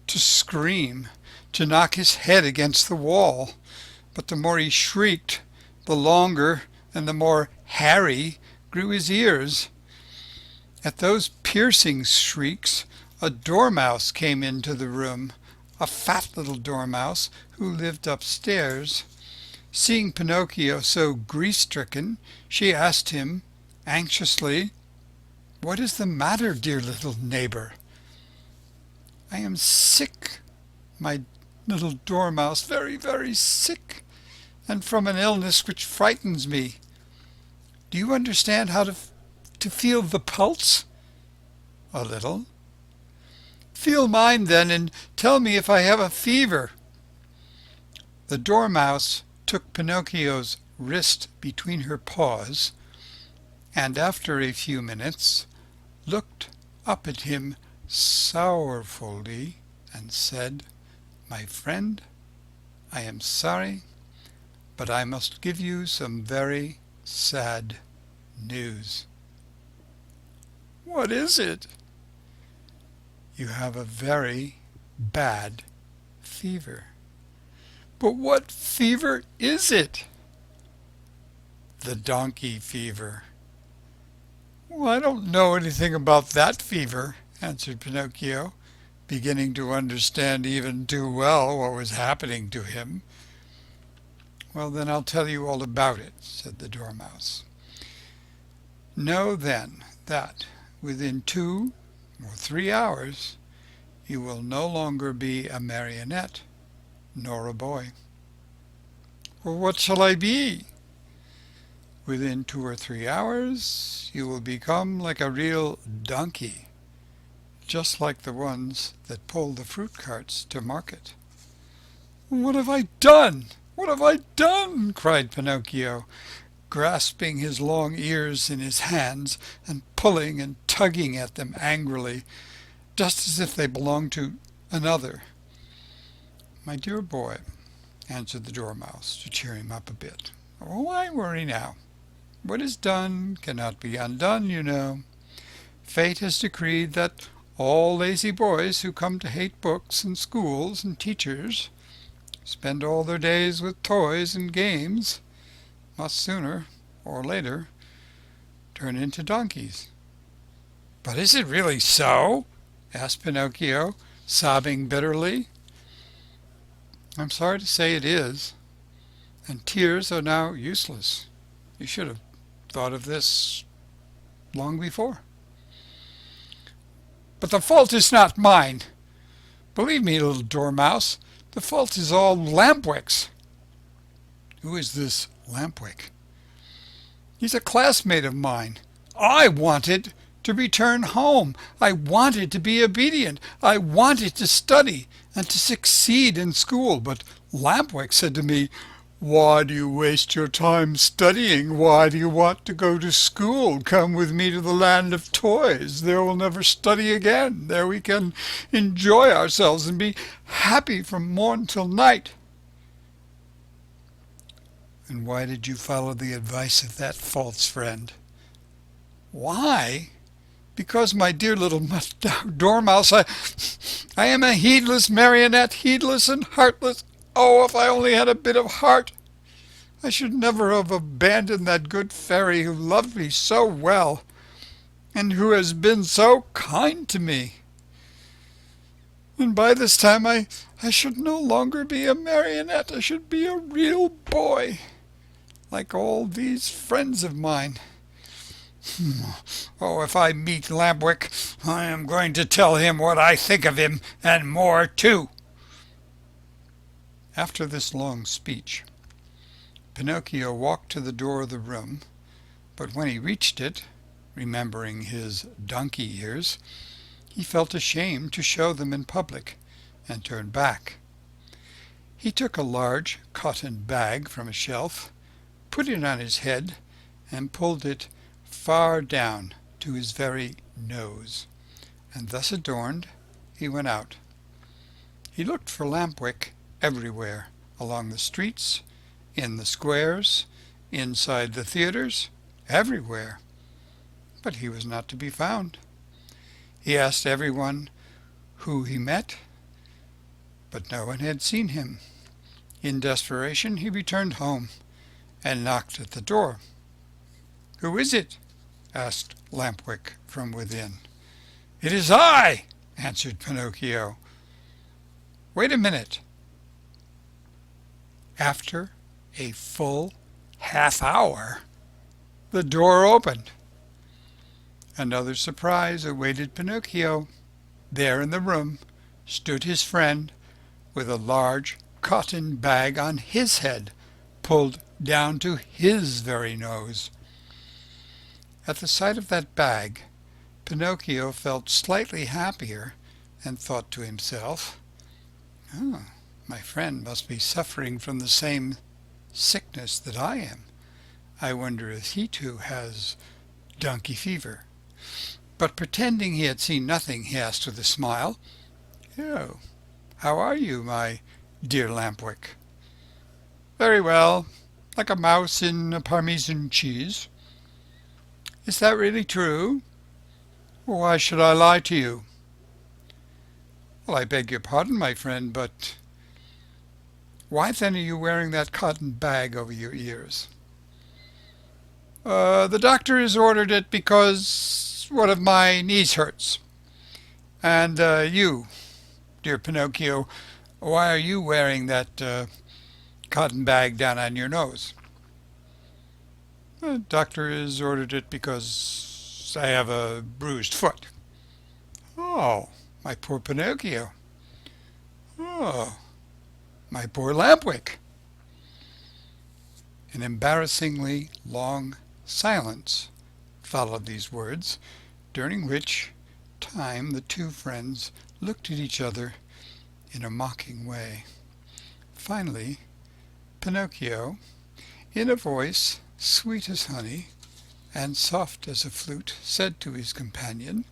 to scream, to knock his head against the wall, but the more he shrieked, the longer and the more hairy grew his ears. At those piercing shrieks, a dormouse came into the room, a fat little dormouse who lived upstairs. Seeing Pinocchio so grief-stricken, she asked him anxiously, "What is the matter, dear little neighbor?" "I am sick, my little dormouse, very, very sick, and from an illness which frightens me. Do you understand how to feel the pulse?" "A little." "Feel mine, then, and tell me if I have a fever." The dormouse took Pinocchio's wrist between her paws, and after a few minutes looked up at him sorrowfully and said, "My friend, I am sorry, but I must give you some very sad news." "What is it?" "You have a very bad fever." "But what fever is it?" "The donkey fever." "Well, I don't know anything about that fever," answered Pinocchio, beginning to understand even too well what was happening to him. "Well, then I'll tell you all about it," said the Dormouse. "Know then that within 2 or 3 hours you will no longer be a marionette nor a boy." "Well, what shall I be?" "Within 2 or 3 hours you will become like a real donkey, just like the ones that pull the fruit carts to market." "What have I done? What have I done?" cried Pinocchio, grasping his long ears in his hands and pulling and tugging at them angrily, just as if they belonged to another. "My dear boy," answered the Dormouse, to cheer him up a bit, "why worry now? What is done cannot be undone, you know. Fate has decreed that all lazy boys who come to hate books and schools and teachers, spend all their days with toys and games, must sooner or later turn into donkeys." "But is it really so?" asked Pinocchio, sobbing bitterly. "I'm sorry to say it is, and tears are now useless. You should have thought of this long before." "But the fault is not mine. Believe me, little Dormouse, the fault is all Lampwick's." "Who is this Lampwick?" "He's a classmate of mine. I wanted to return home. I wanted to be obedient. I wanted to study and to succeed in school. But Lampwick said to me, 'Why do you waste your time studying? Why do you want to go to school? Come with me to the land of toys. There we'll never study again. There we can enjoy ourselves and be happy from morn till night.'" "And why did you follow the advice of that false friend?" "Why? Because, my dear little Dormouse, I am a heedless marionette, heedless and heartless. Oh, if I only had a bit of heart! I should never have abandoned that good fairy who loved me so well. and who has been so kind to me. And by this time I should no longer be a marionette. I should be a real boy, like all these friends of mine. Oh, if I meet Lampwick, I am going to tell him what I think of him, and more too." After this long speech, Pinocchio walked to the door of the room, but when he reached it, remembering his donkey ears, he felt ashamed to show them in public, and turned back. He took a large cotton bag from a shelf, put it on his head, and pulled it far down to his very nose, and thus adorned he went out. He looked for Lampwick everywhere, along the streets, in the squares, inside the theaters, everywhere, but he was not to be found. He asked everyone who he met, but no one had seen him. In desperation he returned home and knocked at the door. "Who is it?" asked Lampwick from within. "It is I," answered Pinocchio. "Wait a minute." After a full half-hour, the door opened. Another surprise awaited Pinocchio. There in the room stood his friend with a large cotton bag on his head, pulled down to his very nose. At the sight of that bag, Pinocchio felt slightly happier and thought to himself, "Oh, my friend must be suffering from the same sickness that I am. I wonder if he too has donkey fever." But pretending he had seen nothing, he asked with a smile, "Oh, how are you, my dear Lampwick?" "Very well, like a mouse in a Parmesan cheese." "Is that really true? Why should I lie to you?" "Well, I beg your pardon, my friend, but why then are you wearing that cotton bag over your ears?" The doctor has ordered it because one of my knees hurts." "And you, dear Pinocchio, why are you wearing that cotton bag down on your nose?" "The doctor has ordered it because I have a bruised foot." "Oh, my poor Pinocchio." "Oh, my poor Lampwick." An embarrassingly long silence followed these words, during which time the two friends looked at each other in a mocking way. Finally, Pinocchio, in a voice sweet as honey and soft as a flute, said to his companion,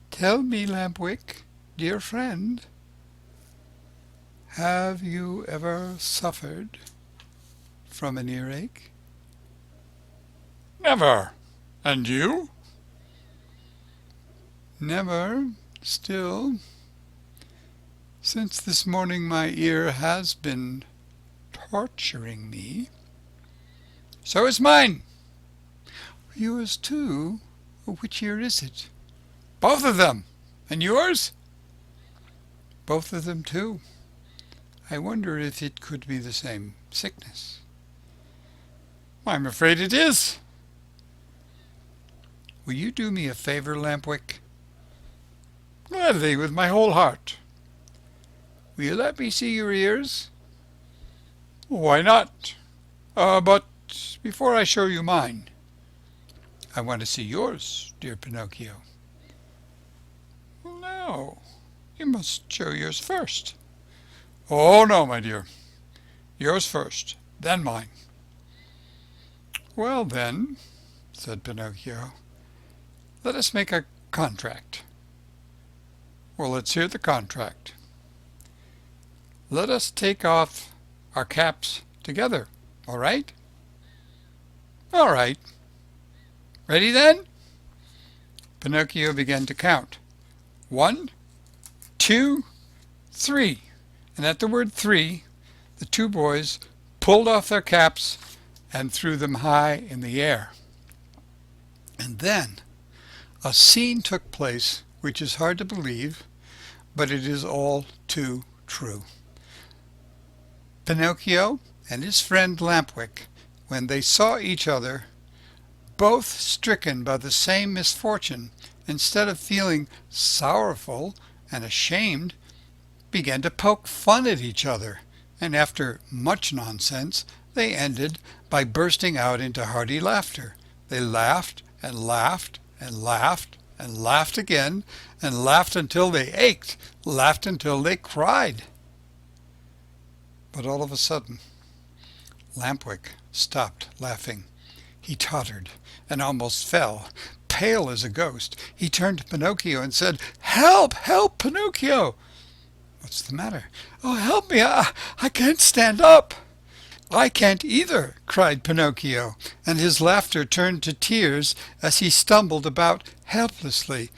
"Tell me, Lampwick, dear friend, have you ever suffered from an earache?" "Never. And you?" "Never. Still, since this morning my ear has been torturing me." "So is mine." "Yours too? Which ear is it?" "Both of them. And yours?" "Both of them too. I wonder if it could be the same sickness." "I'm afraid it is." "Will you do me a favor, Lampwick?" "Gladly, with my whole heart." "Will you let me see your ears?" "Why not? But before I show you mine, I want to see yours, dear Pinocchio." "No, you must show yours first." "Oh, no, my dear. Yours first, then mine." "Well, then," said Pinocchio, "let us make a contract." "Well, let's hear the contract." "Let us take off our caps together, all right?" "All right. Ready, then?" Pinocchio began to count. 1, 2, 3. And at the word 3, the two boys pulled off their caps and threw them high in the air. And then a scene took place which is hard to believe, but it is all too true. Pinocchio and his friend Lampwick, when they saw each other, both stricken by the same misfortune, instead of feeling sorrowful and ashamed, began to poke fun at each other, and after much nonsense they ended by bursting out into hearty laughter. They laughed and laughed and laughed and laughed again, and laughed until they ached, laughed until they cried. But all of a sudden Lampwick stopped laughing. He tottered and almost fell. Pale as a ghost, he turned to Pinocchio and said, "Help! Help, Pinocchio!" "What's the matter?" "Oh, help me! I can't stand up." "I can't either," cried Pinocchio, and his laughter turned to tears as he stumbled about helplessly.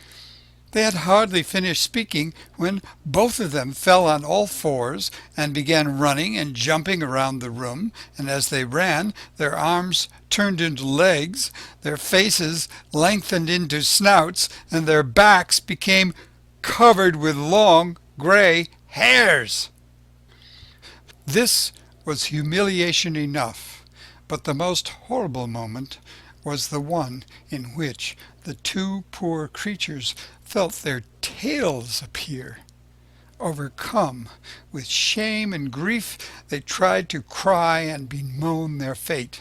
They had hardly finished speaking when both of them fell on all fours and began running and jumping around the room, and as they ran, their arms turned into legs, their faces lengthened into snouts, and their backs became covered with long gray hairs. This was humiliation enough, but the most horrible moment was the one in which the two poor creatures felt their tails appear. Overcome with shame and grief, they tried to cry and bemoan their fate.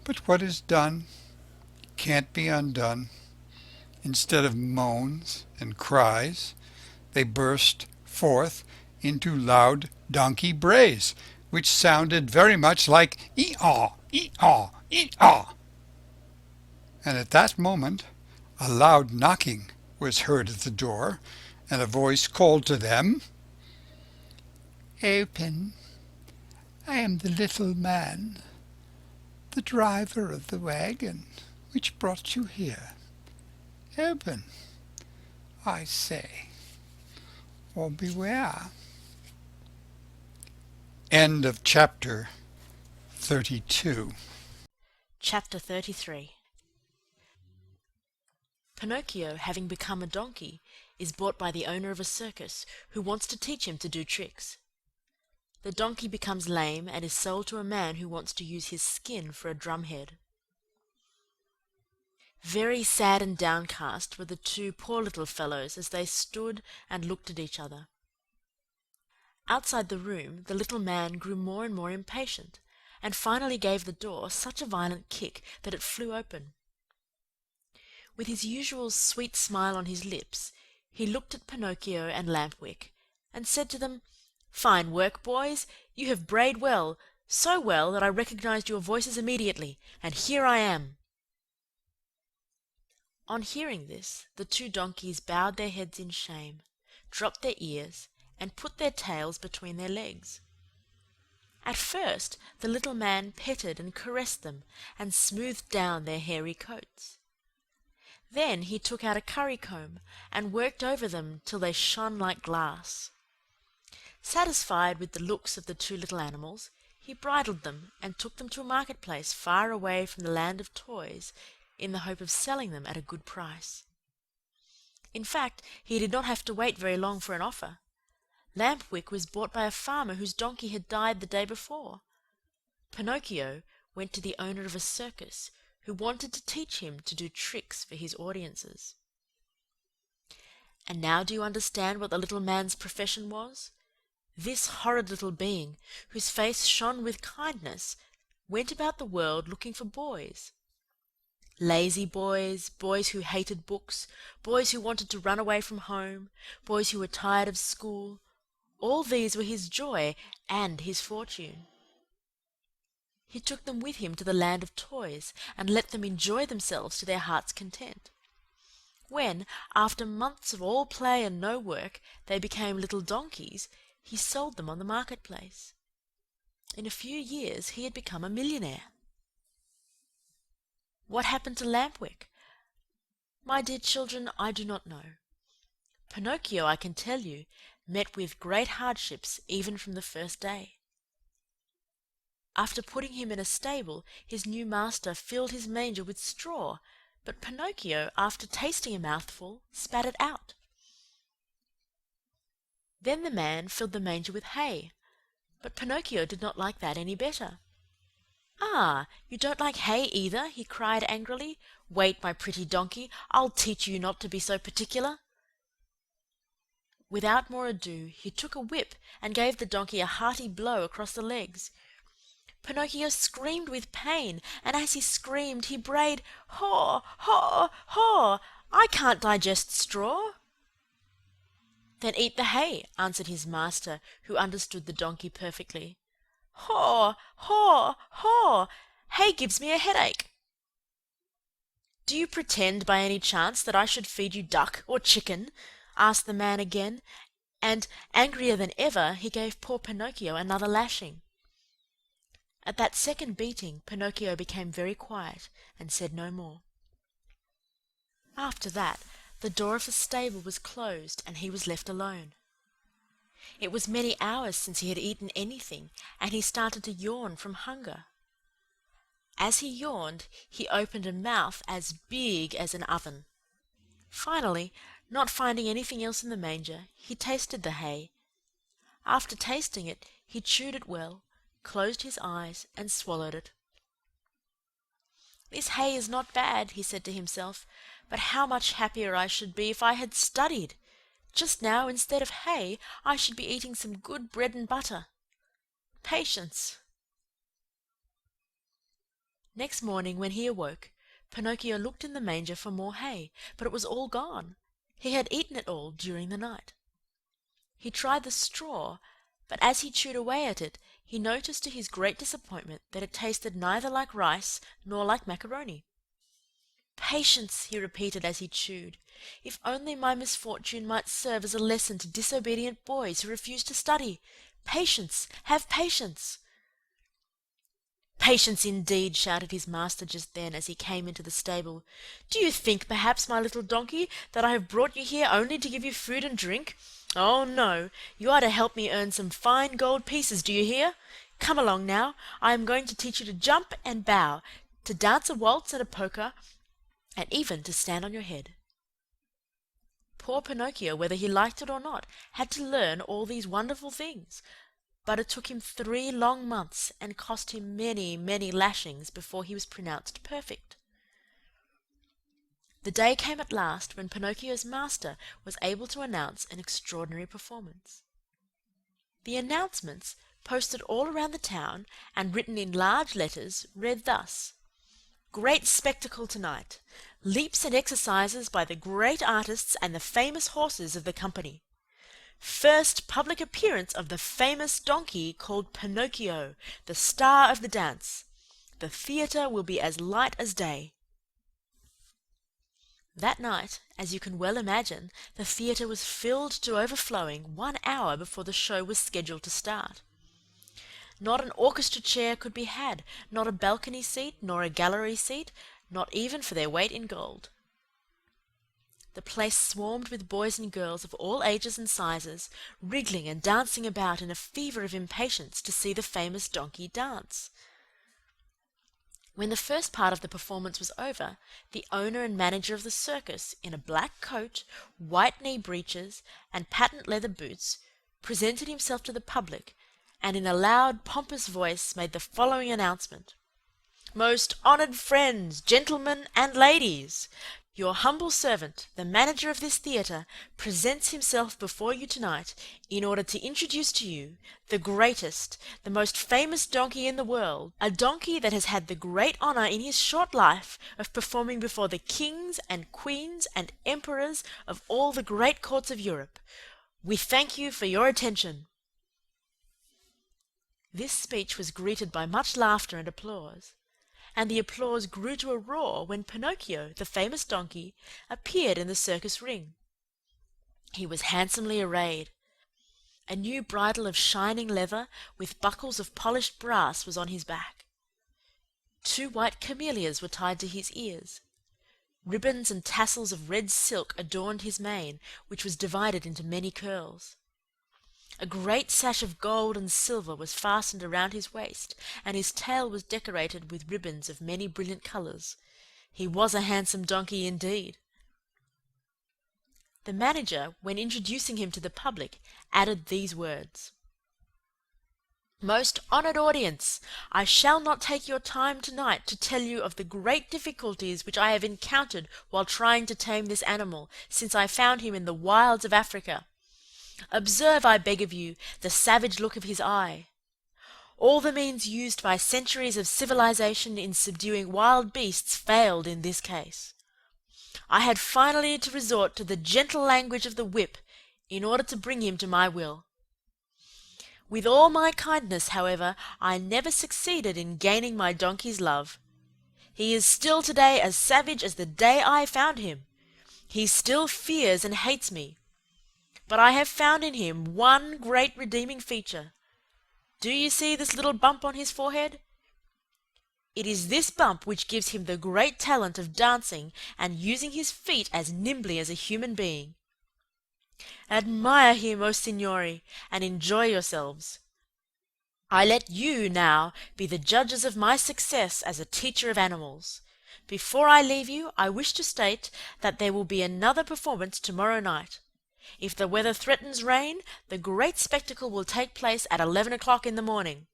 But what is done can't be undone. Instead of moans and cries, they burst forth into loud donkey brays, which sounded very much like ee-aw, ee-aw, ee-aw. And at that moment a loud knocking was heard at the door, and a voice called to them, "Open, I am the little man, the driver of the wagon which brought you here. Open, I say, or beware." End of chapter 32. Chapter 33. Pinocchio, having become a donkey, is bought by the owner of a circus, who wants to teach him to do tricks. The donkey becomes lame and is sold to a man who wants to use his skin for a drumhead. Very sad and downcast were the two poor little fellows as they stood and looked at each other. Outside the room the little man grew more and more impatient, and finally gave the door such a violent kick that it flew open. With his usual sweet smile on his lips, he looked at Pinocchio and Lampwick, and said to them, "Fine work, boys! You have brayed well, so well that I recognized your voices immediately, and here I am." On hearing this, the two donkeys bowed their heads in shame, dropped their ears, and put their tails between their legs. At first the little man petted and caressed them, and smoothed down their hairy coats. Then he took out a currycomb and worked over them till they shone like glass. Satisfied with the looks of the two little animals, he bridled them and took them to a marketplace far away from the land of toys, in the hope of selling them at a good price. In fact, he did not have to wait very long for an offer. Lampwick was bought by a farmer whose donkey had died the day before. Pinocchio went to the owner of a circus, who wanted to teach him to do tricks for his audiences. And now do you understand what the little man's profession was? This horrid little being, whose face shone with kindness, went about the world looking for boys. Lazy boys, boys who hated books, boys who wanted to run away from home, boys who were tired of school, all these were his joy and his fortune. He took them with him to the land of toys, and let them enjoy themselves to their heart's content. When, after months of all play and no work, they became little donkeys, he sold them on the marketplace. In a few years he had become a millionaire. What happened to Lampwick? My dear children, I do not know. Pinocchio, I can tell you, met with great hardships even from the first day. After putting him in a stable, his new master filled his manger with straw, but Pinocchio, after tasting a mouthful, spat it out. Then the man filled the manger with hay, but Pinocchio did not like that any better. "Ah, you don't like hay either?" he cried angrily. "Wait, my pretty donkey, I'll teach you not to be so particular." Without more ado, he took a whip and gave the donkey a hearty blow across the legs. Pinocchio screamed with pain, and as he screamed he brayed, "Haw, haw, haw! I can't digest straw." "Then eat the hay," answered his master, who understood the donkey perfectly. "Haw, haw, haw! Hay gives me a headache." "Do you pretend by any chance that I should feed you duck or chicken?" asked the man again, and, angrier than ever, he gave poor Pinocchio another lashing. At that second beating Pinocchio became very quiet and said no more. After that the door of the stable was closed and he was left alone. It was many hours since he had eaten anything, and he started to yawn from hunger. As he yawned, he opened a mouth as big as an oven. Finally, not finding anything else in the manger, he tasted the hay. After tasting it, he chewed it well, closed his eyes, and swallowed it. "This hay is not bad," he said to himself, "but how much happier I should be if I had studied! Just now, instead of hay, I should be eating some good bread and butter. Patience!" Next morning, when he awoke, Pinocchio looked in the manger for more hay, but it was all gone. He had eaten it all during the night. He tried the straw, but as he chewed away at it, he noticed to his great disappointment that it tasted neither like rice nor like macaroni. "Patience!" he repeated as he chewed. "If only my misfortune might serve as a lesson to disobedient boys who refuse to study! Patience! Have patience!" "Patience indeed!" shouted his master just then as he came into the stable. "Do you think, perhaps, my little donkey, that I have brought you here only to give you food and drink? Oh, no! You are to help me earn some fine gold pieces, do you hear? Come along now. I am going to teach you to jump and bow, to dance a waltz and a polka, and even to stand on your head." Poor Pinocchio, whether he liked it or not, had to learn all these wonderful things, but it took him 3 long months and cost him many, many lashings before he was pronounced perfect. The day came at last when Pinocchio's master was able to announce an extraordinary performance. The announcements, posted all around the town and written in large letters, read thus: "Great spectacle tonight! Leaps and exercises by the great artists and the famous horses of the company. First public appearance of the famous donkey called Pinocchio, the star of the dance. The theatre will be as light as day." That night, as you can well imagine, the theatre was filled to overflowing 1 hour before the show was scheduled to start. Not an orchestra chair could be had, not a balcony seat, nor a gallery seat, not even for their weight in gold. The place swarmed with boys and girls of all ages and sizes, wriggling and dancing about in a fever of impatience to see the famous donkey dance. When the first part of the performance was over, the owner and manager of the circus, in a black coat, white knee breeches, and patent leather boots, presented himself to the public, and in a loud, pompous voice made the following announcement: "Most honored friends, gentlemen, and ladies! Your humble servant, the manager of this theatre, presents himself before you tonight in order to introduce to you the greatest, the most famous donkey in the world, a donkey that has had the great honor in his short life of performing before the kings and queens and emperors of all the great courts of Europe. We thank you for your attention." This speech was greeted by much laughter and applause, and the applause grew to a roar when Pinocchio, the famous donkey, appeared in the circus ring. He was handsomely arrayed. A new bridle of shining leather, with buckles of polished brass, was on his back. 2 white camellias were tied to his ears. Ribbons and tassels of red silk adorned his mane, which was divided into many curls. A great sash of gold and silver was fastened around his waist, and his tail was decorated with ribbons of many brilliant colors. He was a handsome donkey indeed. The manager, when introducing him to the public, added these words: "Most honoured audience, I shall not take your time tonight to tell you of the great difficulties which I have encountered while trying to tame this animal since I found him in the wilds of Africa. Observe, I beg of you, the savage look of his eye. All the means used by centuries of civilization in subduing wild beasts failed in this case. I had finally to resort to the gentle language of the whip in order to bring him to my will. With all my kindness, however, I never succeeded in gaining my donkey's love. He is still today as savage as the day I found him. He still fears and hates me. But I have found in him one great redeeming feature. Do you see this little bump on his forehead? It is this bump which gives him the great talent of dancing and using his feet as nimbly as a human being. Admire him, O signori, and enjoy yourselves. I let you now be the judges of my success as a teacher of animals. Before I leave you, I wish to state that there will be another performance tomorrow night. If the weather threatens rain, the great spectacle will take place at 11 o'clock in the morning."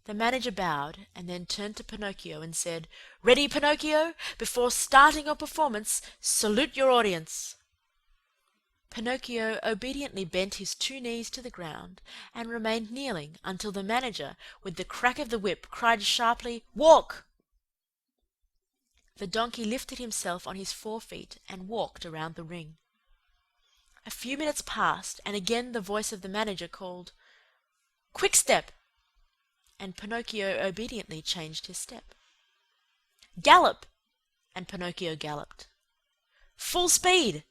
The manager bowed and then turned to Pinocchio and said, "Ready, Pinocchio? Before starting your performance, salute your audience." Pinocchio obediently bent his 2 knees to the ground and remained kneeling until the manager, with the crack of the whip, cried sharply, "Walk!" The donkey lifted himself on his 4 feet and walked around the ring. A few minutes passed, and again the voice of the manager called, "Quick step!" and Pinocchio obediently changed his step. "Gallop!" and Pinocchio galloped. "Full speed!"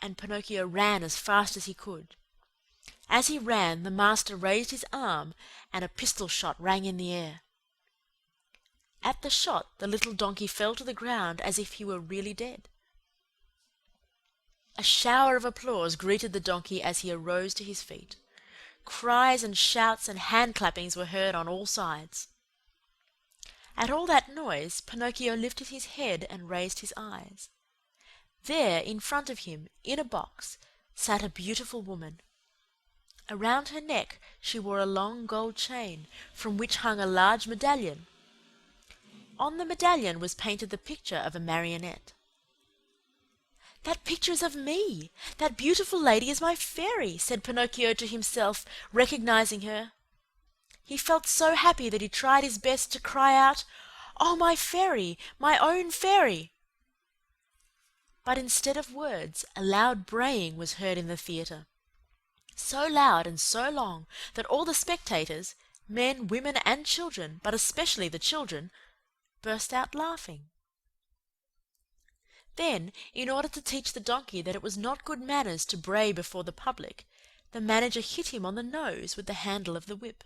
and Pinocchio ran as fast as he could. As he ran, the master raised his arm, and a pistol shot rang in the air. At the shot, the little donkey fell to the ground as if he were really dead. A shower of applause greeted the donkey as he arose to his feet. Cries and shouts and hand-clappings were heard on all sides. At all that noise, Pinocchio lifted his head and raised his eyes. There, in front of him, in a box, sat a beautiful woman. Around her neck she wore a long gold chain, from which hung a large medallion. On the medallion was painted the picture of a marionette. "That picture is of me! That beautiful lady is my fairy," said Pinocchio to himself, recognizing her. He felt so happy that he tried his best to cry out, "Oh, my fairy! My own fairy!" But instead of words, a loud braying was heard in the theatre. So loud and so long that all the spectators, men, women, and children, but especially the children, burst out laughing. Then, in order to teach the donkey that it was not good manners to bray before the public, the manager hit him on the nose with the handle of the whip.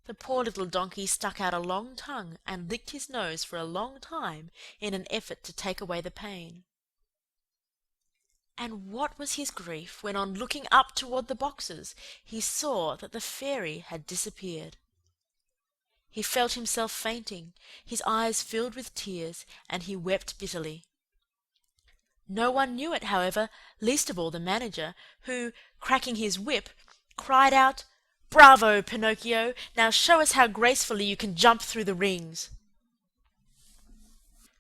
The poor little donkey stuck out a long tongue and licked his nose for a long time in an effort to take away the pain. And what was his grief when, on looking up toward the boxes, he saw that the fairy had disappeared. He felt himself fainting, his eyes filled with tears, and he wept bitterly. No one knew it, however, least of all the manager, who, cracking his whip, cried out, "Bravo, Pinocchio! Now show us how gracefully you can jump through the rings."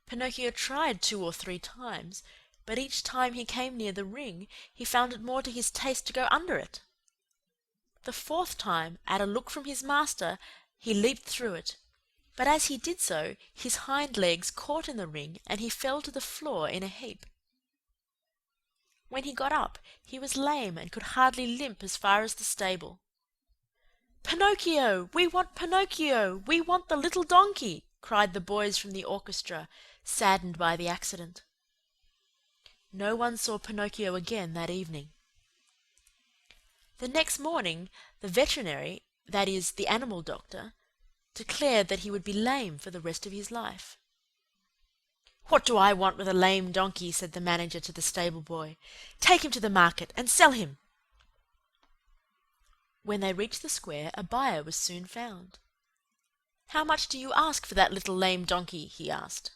Pinocchio tried 2 or 3 times, but each time he came near the ring, he found it more to his taste to go under it. The 4th time, at a look from his master, he leaped through it, but as he did so, his hind legs caught in the ring, and he fell to the floor in a heap. When he got up, he was lame and could hardly limp as far as the stable. "Pinocchio! We want Pinocchio! We want the little donkey!" cried the boys from the orchestra, saddened by the accident. No one saw Pinocchio again that evening. The next morning, the veterinary, that is, the animal doctor, declared that he would be lame for the rest of his life. "What do I want with a lame donkey?" said the manager to the stable boy. "Take him to the market and sell him." When they reached the square, a buyer was soon found. "How much do you ask for that little lame donkey?" he asked.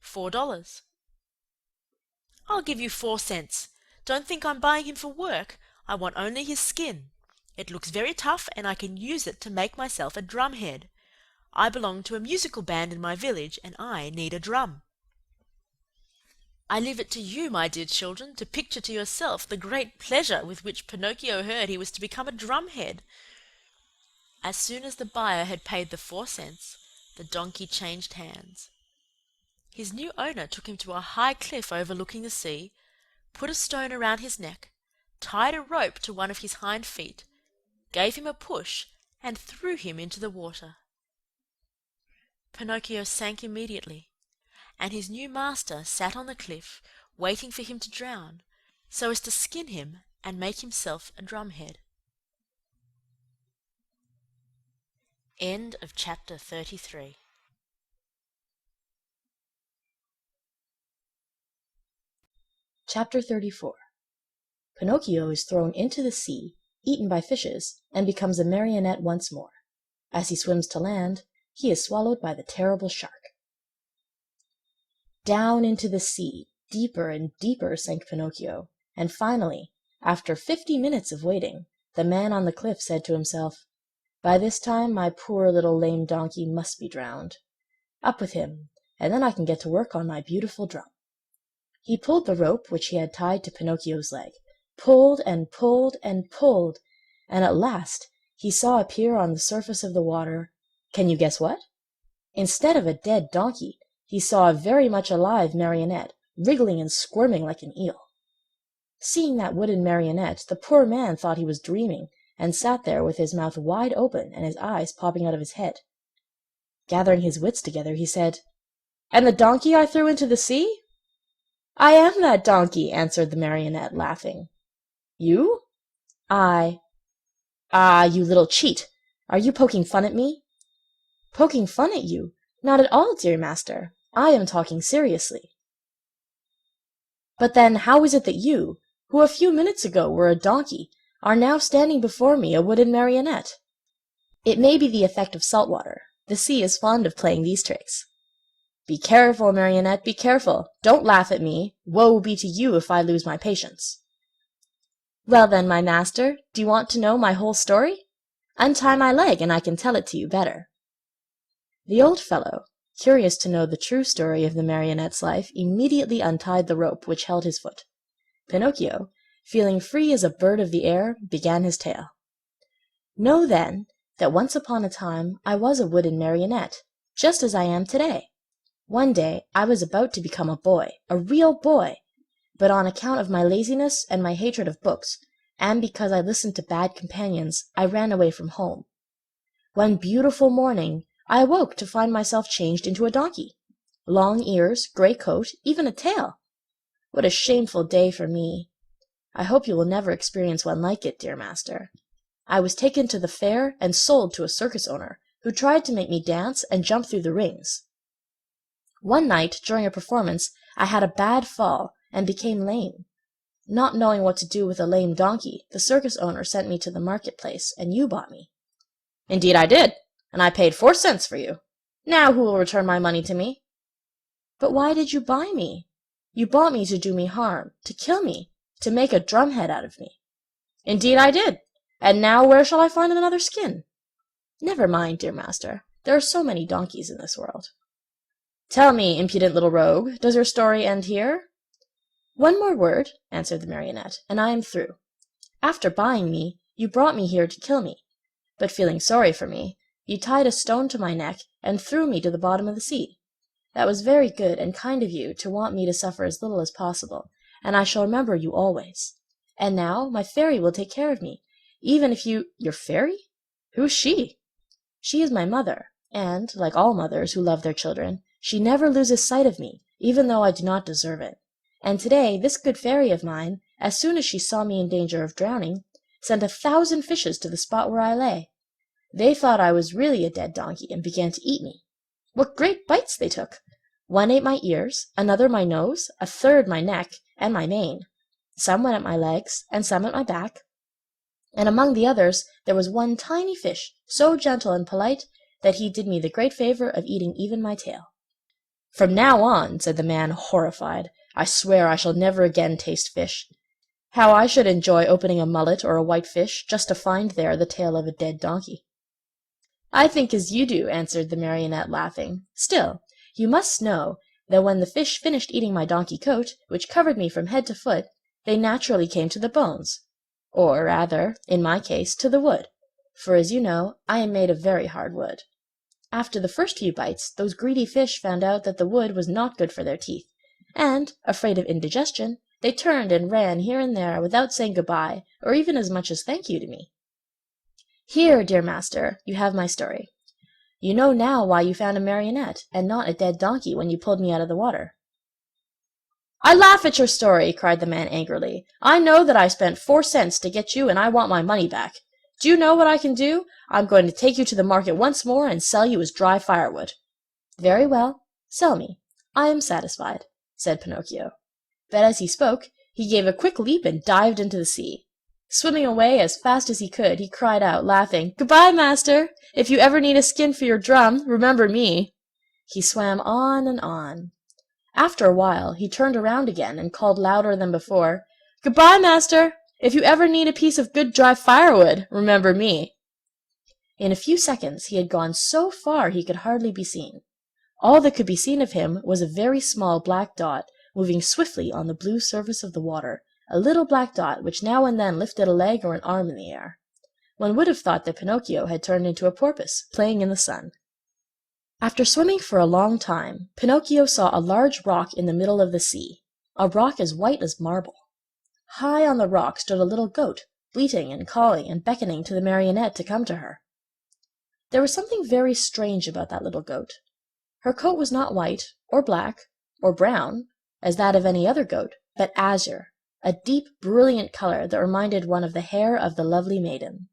$4. "I'll give you 4 cents. Don't think I'm buying him for work. I want only his skin. It looks very tough, and I can use it to make myself a drumhead. I belong to a musical band in my village, and I need a drum." I leave it to you, my dear children, to picture to yourself the great pleasure with which Pinocchio heard he was to become a drumhead. As soon as the buyer had paid the 4 cents, the donkey changed hands. His new owner took him to a high cliff overlooking the sea, put a stone around his neck, tied a rope to one of his hind feet, gave him a push, and threw him into the water. Pinocchio sank immediately, and his new master sat on the cliff waiting for him to drown, so as to skin him and make himself a drumhead. End of chapter 33. Chapter 34. Pinocchio is thrown into the sea, eaten by fishes, and becomes a marionette once more. As he swims to land, he is swallowed by the terrible shark. Down into the sea, deeper and deeper sank Pinocchio, and finally, after 50 minutes of waiting, the man on the cliff said to himself, "By this time my poor little lame donkey must be drowned. Up with him, and then I can get to work on my beautiful drum." He pulled the rope which he had tied to Pinocchio's leg, pulled and pulled and pulled, and at last he saw appear on the surface of the water, can you guess what? Instead of a dead donkey, he saw a very much alive marionette, wriggling and squirming like an eel. Seeing that wooden marionette, the poor man thought he was dreaming, and sat there with his mouth wide open and his eyes popping out of his head. Gathering his wits together, he said, "And the donkey I threw into the sea?" "I am that donkey," answered the marionette, laughing. "You?" "I." "Ah, you little cheat! Are you poking fun at me?" "Poking fun at you? Not at all, dear master. I am talking seriously." "But then how is it that you, who a few minutes ago were a donkey, are now standing before me a wooden marionette?" "It may be the effect of salt water. The sea is fond of playing these tricks." "Be careful, marionette, be careful. Don't laugh at me. Woe be to you if I lose my patience." "Well then, my master, do you want to know my whole story? Untie my leg, and I can tell it to you better." The old fellow, curious to know the true story of the marionette's life, immediately untied the rope which held his foot. Pinocchio, feeling free as a bird of the air, began his tale. "Know, then, that once upon a time I was a wooden marionette, just as I am today. One day I was about to become a boy, a real boy, but on account of my laziness and my hatred of books, and because I listened to bad companions, I ran away from home. One beautiful morning I awoke to find myself changed into a donkey. Long ears, gray coat, even a tail. What a shameful day for me! I hope you will never experience one like it, dear master. I was taken to the fair and sold to a circus owner, who tried to make me dance and jump through the rings. One night, during a performance, I had a bad fall and became lame. Not knowing what to do with a lame donkey, the circus owner sent me to the marketplace, and you bought me." "Indeed I did, and I paid 4 cents for you. Now who will return my money to me?" "But why did you buy me? You bought me to do me harm, to kill me, to make a drumhead out of me." "Indeed I did, and now where shall I find another skin?" "Never mind, dear master, there are so many donkeys in this world." "Tell me, impudent little rogue, does your story end here?" "One more word," answered the marionette, "and I am through. After buying me, you brought me here to kill me, but feeling sorry for me, you tied a stone to my neck and threw me to the bottom of the sea. That was very good and kind of you to want me to suffer as little as possible, and I shall remember you always. And now my fairy will take care of me, even if you—" "Your fairy? Who's she?" "She is my mother, and, like all mothers who love their children, she never loses sight of me, even though I do not deserve it. And today this good fairy of mine, as soon as she saw me in danger of drowning, sent 1,000 fishes to the spot where I lay. They thought I was really a dead donkey, and began to eat me. What great bites they took! One ate my ears, another my nose, a third my neck and my mane. Some went at my legs, and some at my back. And among the others there was one tiny fish, so gentle and polite that he did me the great favor of eating even my tail. "From now on," said the man, horrified, "I swear I shall never again taste fish. How I should enjoy opening a mullet or a white fish just to find there the tail of a dead donkey." "I think as you do," answered the Marionette, laughing. "Still, you must know that when the fish finished eating my donkey coat, which covered me from head to foot, they naturally came to the bones, or rather, in my case, to the wood, for as you know, I am made of very hard wood. After the first few bites, those greedy fish found out that the wood was not good for their teeth, and, afraid of indigestion, they turned and ran here and there without saying good-bye, or even as much as thank you to me. Here, dear master, you have my story. You know now why you found a marionette, and not a dead donkey when you pulled me out of the water." "I laugh at your story," cried the man angrily. "I know that I spent 4 cents to get you, and I want my money back. Do you know what I can do? I'm going to take you to the market once more and sell you as dry firewood." "Very well, sell me. I am satisfied," said Pinocchio. But as he spoke, he gave a quick leap and dived into the sea. Swimming away as fast as he could, he cried out, laughing, "Good-bye, master! If you ever need a skin for your drum, remember me." He swam on and on. After a while he turned around again and called louder than before, "Good-bye, master! If you ever need a piece of good dry firewood, remember me." In a few seconds he had gone so far he could hardly be seen. All that could be seen of him was a very small black dot moving swiftly on the blue surface of the water, a little black dot which now and then lifted a leg or an arm in the air. One would have thought that Pinocchio had turned into a porpoise, playing in the sun. After swimming for a long time, Pinocchio saw a large rock in the middle of the sea, a rock as white as marble. High on the rock stood a little goat, bleating and calling and beckoning to the Marionette to come to her. There was something very strange about that little goat. Her coat was not white, or black, or brown, as that of any other goat, but azure, a deep, brilliant color that reminded one of the hair of the lovely maiden.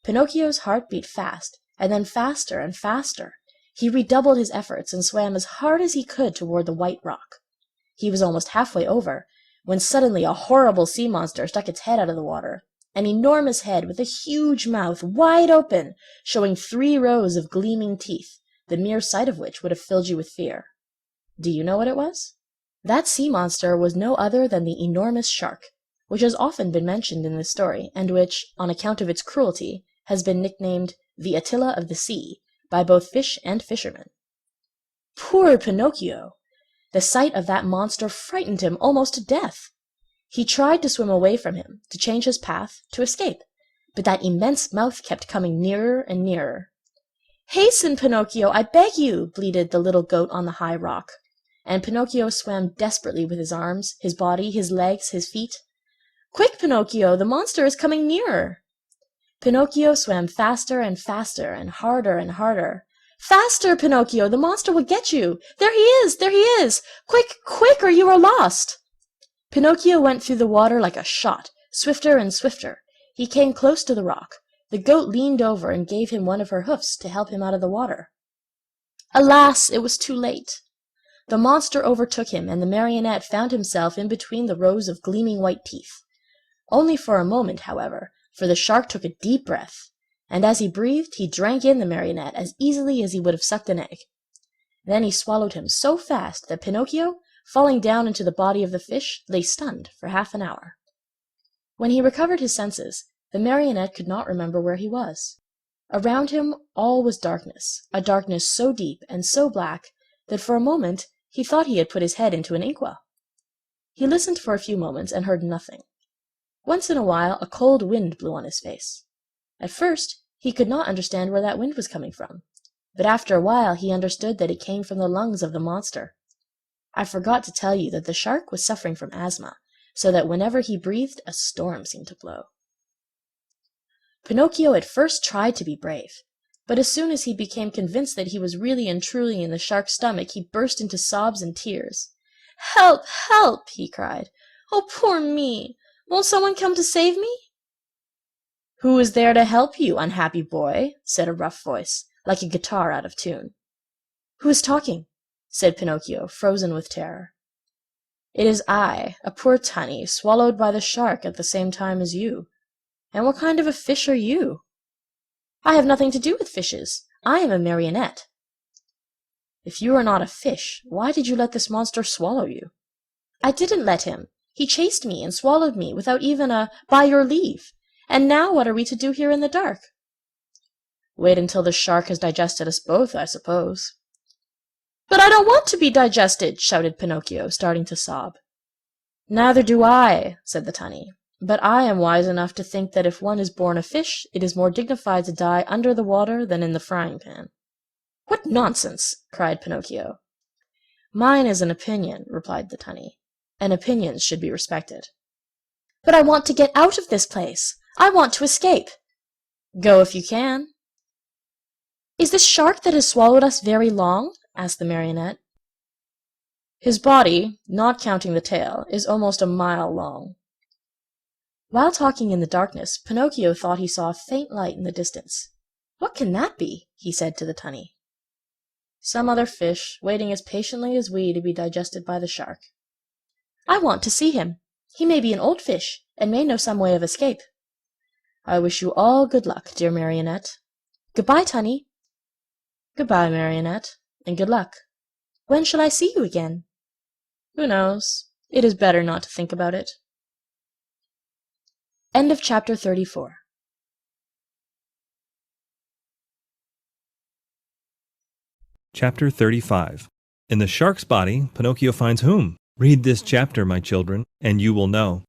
Pinocchio's heart beat fast, and then faster and faster. He redoubled his efforts and swam as hard as he could toward the white rock. He was almost halfway over, when suddenly a horrible sea monster stuck its head out of the water, an enormous head with a huge mouth wide open, showing 3 rows of gleaming teeth, the mere sight of which would have filled you with fear. Do you know what it was? That sea monster was no other than the enormous shark, which has often been mentioned in this story, and which, on account of its cruelty, has been nicknamed the Attila of the Sea by both fish and fishermen. Poor Pinocchio! The sight of that monster frightened him almost to death. He tried to swim away from him, to change his path, to escape, but that immense mouth kept coming nearer and nearer. "Hasten, Pinocchio, I beg you!" bleated the little goat on the high rock, and Pinocchio swam desperately with his arms, his body, his legs, his feet. "Quick, Pinocchio, the monster is coming nearer!" Pinocchio swam faster and faster, and harder and harder. "Faster, Pinocchio, the monster will get you! There he is! There he is! Quick, quick, or you are lost!" Pinocchio went through the water like a shot, swifter and swifter. He came close to the rock. The goat leaned over and gave him one of her hoofs to help him out of the water. Alas, it was too late. The monster overtook him, and the Marionette found himself in between the rows of gleaming white teeth. Only for a moment, however, for the shark took a deep breath, and as he breathed he drank in the Marionette as easily as he would have sucked an egg. Then he swallowed him so fast that Pinocchio, falling down into the body of the fish, lay stunned for half an hour. When he recovered his senses, the Marionette could not remember where he was. Around him all was darkness, a darkness so deep and so black that for a moment he thought he had put his head into an inkwell. He listened for a few moments and heard nothing. Once in a while a cold wind blew on his face. At first he could not understand where that wind was coming from, but after a while he understood that it came from the lungs of the monster. I forgot to tell you that the shark was suffering from asthma, so that whenever he breathed a storm seemed to blow. Pinocchio at first tried to be brave, but as soon as he became convinced that he was really and truly in the shark's stomach, he burst into sobs and tears. "Help! Help!" he cried. "Oh, poor me! Won't someone come to save me?" "Who is there to help you, unhappy boy?" said a rough voice, like a guitar out of tune. "Who is talking?" said Pinocchio, frozen with terror. "It is I, a poor tunny, swallowed by the shark at the same time as you. And what kind of a fish are you?" "I have nothing to do with fishes. I am a marionette. If you are not a fish, why did you let this monster swallow you? I didn't let him. He chased me and swallowed me without even a by your leave. And now what are we to do here in the dark? Wait until the shark has digested us both, I suppose. But I don't want to be digested, shouted Pinocchio, starting to sob. Neither do I, said the tunny. But I am wise enough to think that if one is born a fish, it is more dignified to die under the water than in the frying pan. What nonsense! Cried Pinocchio. Mine is an opinion, replied the tunny, and opinions should be respected. But I want to get out of this place. I want to escape. Go if you can. Is this shark that has swallowed us very long? Asked the marionette. His body, not counting the tail, is almost a mile long. While talking in the darkness, Pinocchio thought he saw a faint light in the distance. What can that be? He said to the tunny. Some other fish, waiting as patiently as we to be digested by the shark. I want to see him. He may be an old fish, and may know some way of escape. I wish you all good luck, dear marionette. Goodbye, tunny. Goodbye, marionette, and good luck. When shall I see you again? Who knows? It is better not to think about it. End of chapter 34. Chapter 35. In the shark's body, Pinocchio finds whom? Read this chapter, my children, and you will know.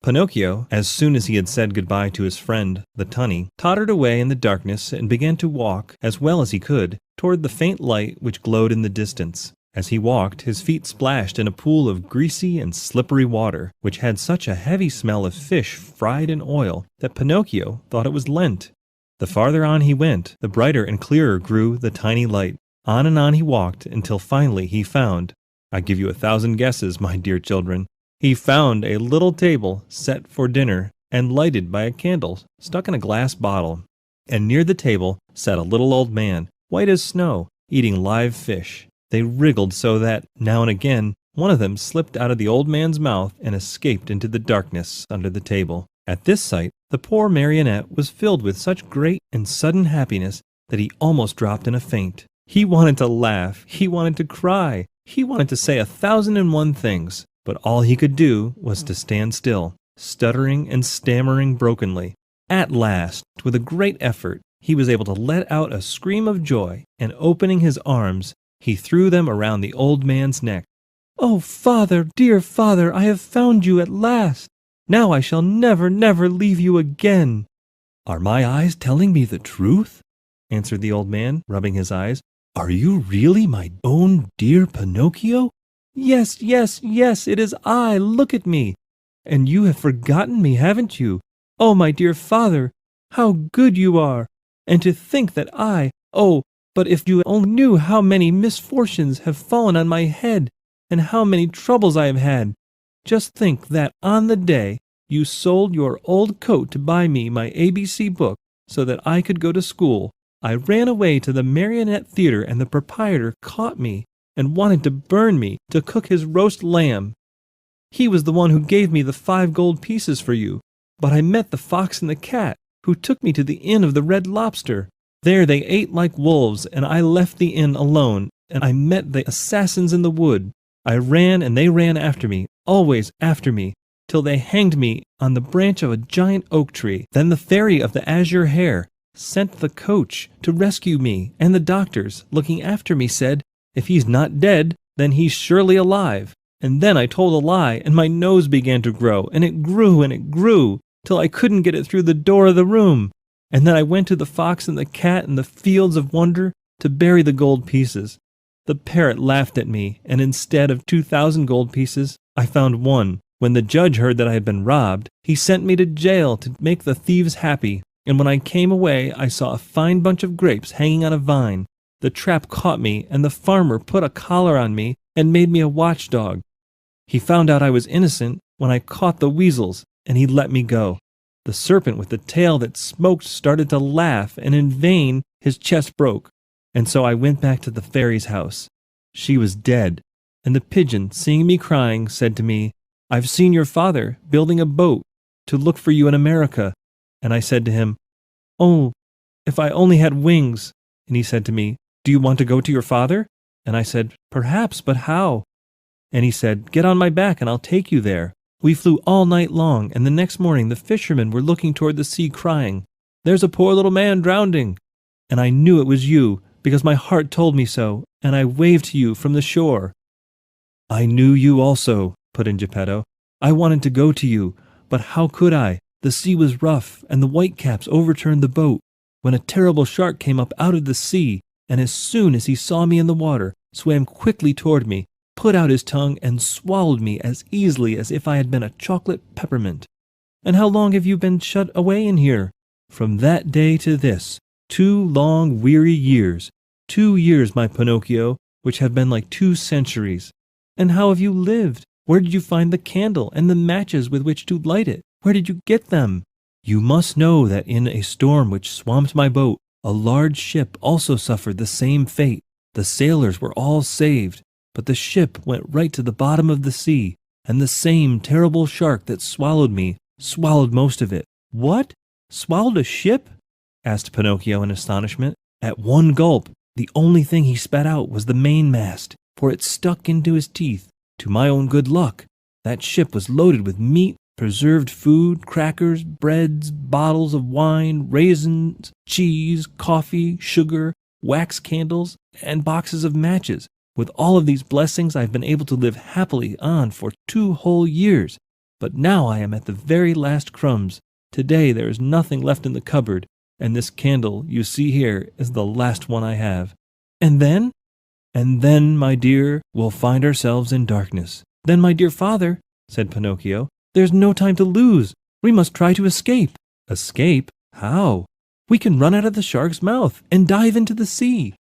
Pinocchio, as soon as he had said goodbye to his friend, the tunny, tottered away in the darkness and began to walk, as well as he could, toward the faint light which glowed in the distance. As he walked, his feet splashed in a pool of greasy and slippery water, which had such a heavy smell of fish fried in oil that Pinocchio thought it was Lent. The farther on he went, the brighter and clearer grew the tiny light. On and on he walked until finally he found, I give you 1,000 guesses, my dear children, he found a little table set for dinner and lighted by a candle stuck in a glass bottle. And near the table sat a little old man, white as snow, eating live fish. They wriggled so that, now and again, one of them slipped out of the old man's mouth and escaped into the darkness under the table. At this sight, the poor marionette was filled with such great and sudden happiness that he almost dropped in a faint. He wanted to laugh, he wanted to cry, he wanted to say 1,001 things, but all he could do was to stand still, stuttering and stammering brokenly. At last, with a great effort, he was able to let out a scream of joy, and opening his arms, he threw them around the old man's neck. "Oh, father, dear father, I have found you at last. Now I shall never, never leave you again." "Are my eyes telling me the truth?" answered the old man, rubbing his eyes. "Are you really my own dear Pinocchio? Yes, yes, yes, it is I. Look at me. And you have forgotten me, haven't you? Oh, my dear father, how good you are. And to think that but if you only knew how many misfortunes have fallen on my head, and how many troubles I have had. Just think that on the day you sold your old coat to buy me my ABC book so that I could go to school, I ran away to the Marionette Theater and the proprietor caught me and wanted to burn me to cook his roast lamb. He was the one who gave me the 5 gold pieces for you, but I met the fox and the cat, who took me to the Inn of the Red Lobster. There they ate like wolves, and I left the inn alone, and I met the assassins in the wood. I ran, and they ran after me, always after me, till they hanged me on the branch of a giant oak tree. Then the fairy of the azure hair sent the coach to rescue me, and the doctors, looking after me, said, 'If he's not dead, then he's surely alive.' And then I told a lie, and my nose began to grow, and it grew, till I couldn't get it through the door of the room. And then I went to the fox and the cat in the fields of wonder to bury the gold pieces. The parrot laughed at me, and instead of 2,000 gold pieces, I found 1. When the judge heard that I had been robbed, he sent me to jail to make the thieves happy. And when I came away, I saw a fine bunch of grapes hanging on a vine. The trap caught me, and the farmer put a collar on me and made me a watchdog. He found out I was innocent when I caught the weasels, and he let me go. The serpent with the tail that smoked started to laugh, and in vain his chest broke. And so I went back to the fairy's house. She was dead, and the pigeon, seeing me crying, said to me, "I've seen your father building a boat to look for you in America." And I said to him, "Oh, if I only had wings, And he said to me, "Do you want to go to your father?" And I said, "Perhaps, but how?" And he said, "Get on my back and I'll take you there." We flew all night long, and the next morning the fishermen were looking toward the sea crying, "There's a poor little man drowning." And I knew it was you, because my heart told me so, and I waved to you from the shore. "I knew you also," put in Geppetto. "I wanted to go to you, but how could I? The sea was rough, and the whitecaps overturned the boat, when a terrible shark came up out of the sea, and as soon as he saw me in the water, swam quickly toward me, put out his tongue, and swallowed me as easily as if I had been a chocolate peppermint. And how long have you been shut away in here?" "From that day to this, 2 long, weary years. 2 years, my Pinocchio, which have been like 2 centuries. "And how have you lived? Where did you find the candle and the matches with which to light it? Where did you get them?" "You must know that in a storm which swamped my boat, a large ship also suffered the same fate. The sailors were all saved, but the ship went right to the bottom of the sea, and the same terrible shark that swallowed me swallowed most of it." "What? Swallowed a ship?" asked Pinocchio in astonishment. "At one gulp. The only thing he spat out was the mainmast, for it stuck into his teeth. To my own good luck, that ship was loaded with meat, preserved food, crackers, breads, bottles of wine, raisins, cheese, coffee, sugar, wax candles, and boxes of matches. With all of these blessings, I have been able to live happily on for 2 whole years. But now I am at the very last crumbs. Today there is nothing left in the cupboard, and this candle you see here is the last one I have." "And then?" "And then, my dear, we'll find ourselves in darkness." "Then, my dear father," said Pinocchio, "there's no time to lose. We must try to escape." "Escape? How?" "We can run out of the shark's mouth and dive into the sea."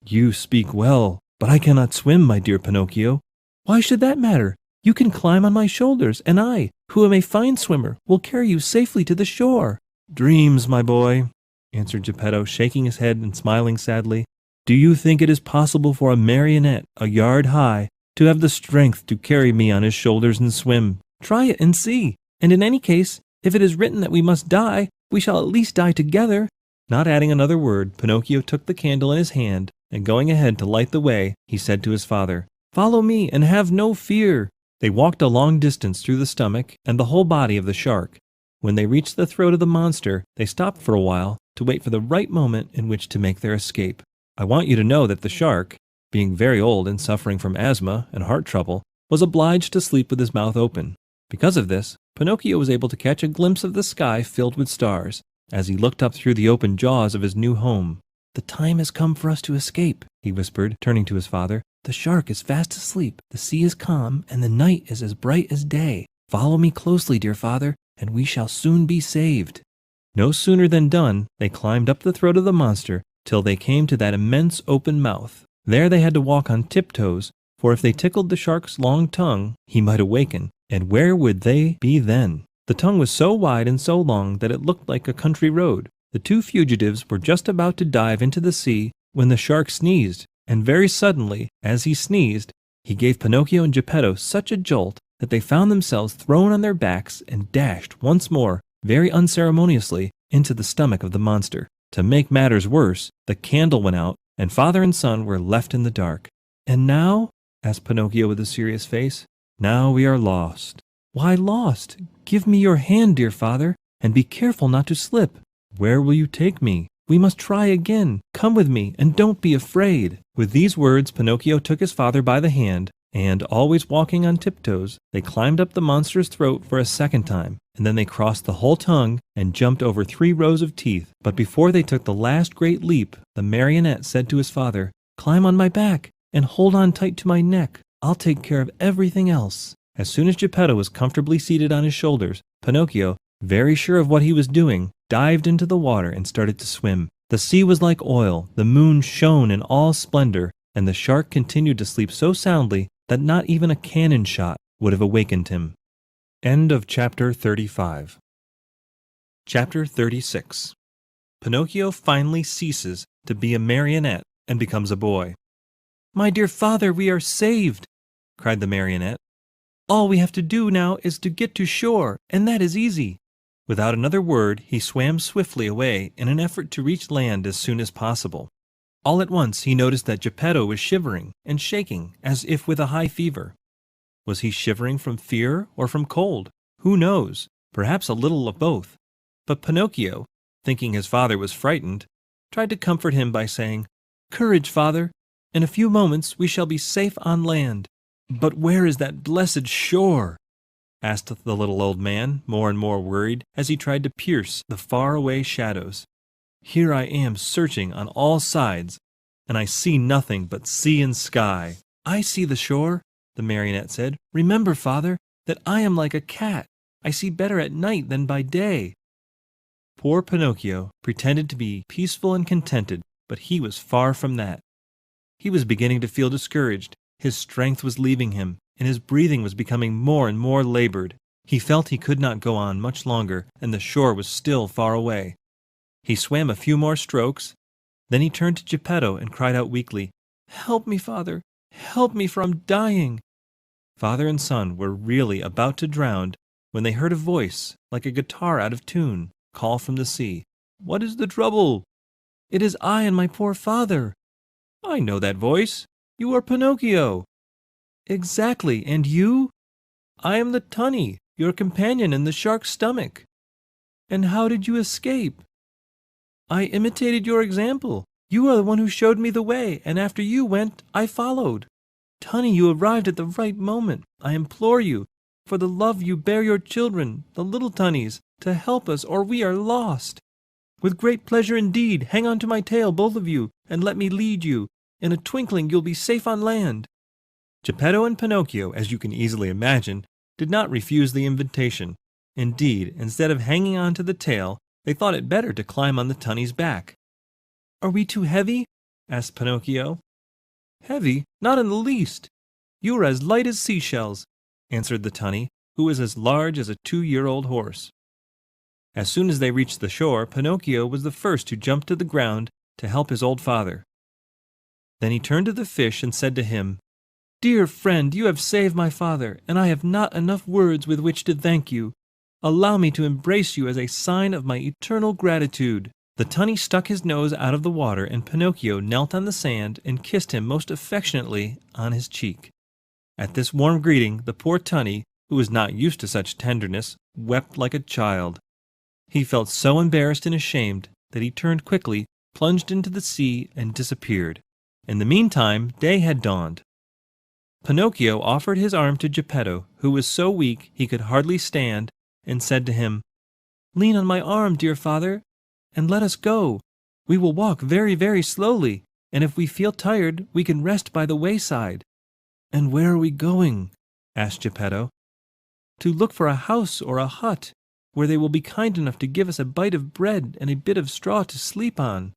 "You speak well, but I cannot swim, my dear Pinocchio." "Why should that matter? You can climb on my shoulders, and I, who am a fine swimmer, will carry you safely to the shore." "Dreams, my boy," answered Geppetto, shaking his head and smiling sadly. "Do you think it is possible for a marionette a yard high to have the strength to carry me on his shoulders and swim? Try it and see. And in any case, if it is written that we must die, we shall at least die together." Not adding another word, Pinocchio took the candle in his hand, and going ahead to light the way, he said to his father, "Follow me and have no fear." They walked a long distance through the stomach and the whole body of the shark. When they reached the throat of the monster, they stopped for a while to wait for the right moment in which to make their escape. I want you to know that the shark, being very old and suffering from asthma and heart trouble, was obliged to sleep with his mouth open. Because of this, Pinocchio was able to catch a glimpse of the sky filled with stars as he looked up through the open jaws of his new home. "The time has come for us to escape," he whispered, turning to his father. "The shark is fast asleep, the sea is calm, and the night is as bright as day. Follow me closely, dear father, and we shall soon be saved." No sooner than done, they climbed up the throat of the monster till they came to that immense open mouth. There they had to walk on tiptoes, for if they tickled the shark's long tongue, he might awaken, and where would they be then? The tongue was so wide and so long that it looked like a country road. The 2 fugitives were just about to dive into the sea when the shark sneezed, and very suddenly, as he sneezed, he gave Pinocchio and Geppetto such a jolt that they found themselves thrown on their backs and dashed once more, very unceremoniously, into the stomach of the monster. To make matters worse, the candle went out, and father and son were left in the dark. "And now?" asked Pinocchio with a serious face. "Now we are lost." "Why lost? Give me your hand, dear father, and be careful not to slip." "Where will you take me?" "We must try again. Come with me, and don't be afraid." With these words, Pinocchio took his father by the hand, and, always walking on tiptoes, they climbed up the monster's throat for a second time, and then they crossed the whole tongue and jumped over 3 rows of teeth. But before they took the last great leap, the marionette said to his father, "Climb on my back, and hold on tight to my neck. I'll take care of everything else." As soon as Geppetto was comfortably seated on his shoulders, Pinocchio, very sure of what he was doing, dived into the water and started to swim. The sea was like oil, the moon shone in all splendor, and the shark continued to sleep so soundly that not even a cannon shot would have awakened him. End of chapter 35. Chapter 36. Pinocchio finally ceases to be a marionette and becomes a boy. "My dear father, we are saved!" cried the marionette. "All we have to do now is to get to shore, and that is easy." Without another word, he swam swiftly away in an effort to reach land as soon as possible. All at once he noticed that Geppetto was shivering and shaking as if with a high fever. Was he shivering from fear or from cold? Who knows? Perhaps a little of both. But Pinocchio, thinking his father was frightened, tried to comfort him by saying, "Courage, father! In a few moments we shall be safe on land." "But where is that blessed shore?" asked the little old man, more and more worried as he tried to pierce the far-away shadows. "Here I am searching on all sides, and I see nothing but sea and sky." "I see the shore," the marionette said. "Remember, father, that I am like a cat. I see better at night than by day." Poor Pinocchio pretended to be peaceful and contented, but he was far from that. He was beginning to feel discouraged. His strength was leaving him, and his breathing was becoming more and more labored. He felt he could not go on much longer, and the shore was still far away. He swam a few more strokes. Then he turned to Geppetto and cried out weakly, "Help me, father! Help me, for I'm dying!" Father and son were really about to drown when they heard a voice, like a guitar out of tune, call from the sea. "What is the trouble?" "It is I and my poor father." "I know that voice. You are Pinocchio." "Exactly, and you?" "I am the tunny, your companion in the shark's stomach." "And how did you escape?" "I imitated your example. You are the one who showed me the way, and after you went, I followed. Tunny, you arrived at the right moment. I implore you, for the love you bear your children, the little tunnies, to help us, or we are lost. With great pleasure indeed. Hang on to my tail, both of you, and let me lead you. In a twinkling you'll be safe on land." Geppetto and Pinocchio, as you can easily imagine, did not refuse the invitation. Indeed, instead of hanging on to the tail, they thought it better to climb on the tunny's back. "Are we too heavy?" asked Pinocchio. "Heavy? Not in the least. You are as light as seashells," answered the tunny, who was as large as a 2-year-old horse. As soon as they reached the shore, Pinocchio was the first to jump to the ground to help his old father. Then he turned to the fish and said to him, "Dear friend, you have saved my father, and I have not enough words with which to thank you. Allow me to embrace you as a sign of my eternal gratitude." The tunny stuck his nose out of the water, and Pinocchio knelt on the sand and kissed him most affectionately on his cheek. At this warm greeting, the poor tunny, who was not used to such tenderness, wept like a child. He felt so embarrassed and ashamed that he turned quickly, plunged into the sea, and disappeared. In the meantime, day had dawned. Pinocchio offered his arm to Geppetto, who was so weak he could hardly stand, and said to him, "Lean on my arm, dear father, and let us go. We will walk very, very slowly, and if we feel tired, we can rest by the wayside." "And where are we going?" asked Geppetto. "To look for a house or a hut, where they will be kind enough to give us a bite of bread and a bit of straw to sleep on."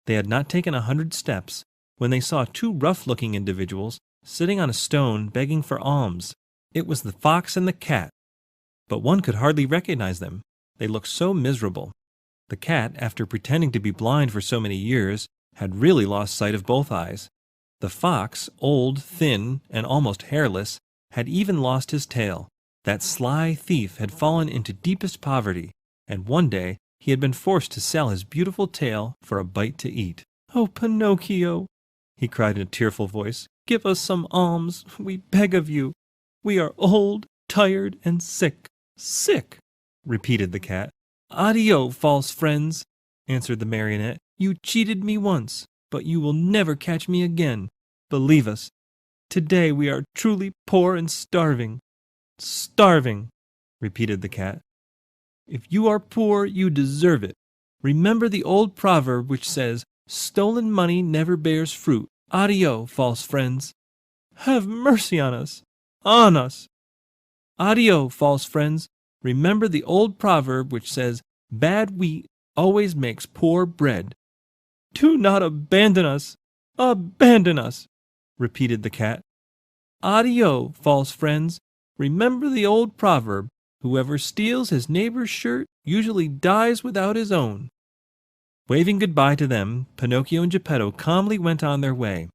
They had not taken 100 steps when they saw 2 rough-looking individuals sitting on a stone begging for alms. It was the fox and the cat, but one could hardly recognize them. They looked so miserable. The cat, after pretending to be blind for so many years, had really lost sight of both eyes. The fox, old, thin, and almost hairless, had even lost his tail. That sly thief had fallen into deepest poverty, and one day he had been forced to sell his beautiful tail for a bite to eat. "Oh, Pinocchio," he cried in a tearful voice, "give us some alms, we beg of you. We are old, tired, and sick." "Sick," repeated the cat. "Addio, false friends," answered the marionette. "You cheated me once, but you will never catch me again. Believe us, today we are truly poor and starving." "Starving," repeated the cat. "If you are poor, you deserve it. Remember the old proverb which says, 'Stolen money never bears fruit.' Addio, false friends." "Have mercy on us, on us." "Addio, false friends. Remember the old proverb which says, 'Bad wheat always makes poor bread.'" "Do not abandon us, abandon us," repeated the cat. "Addio, false friends. Remember the old proverb, 'Whoever steals his neighbor's shirt usually dies without his own.'" Waving goodbye to them, Pinocchio and Geppetto calmly went on their way.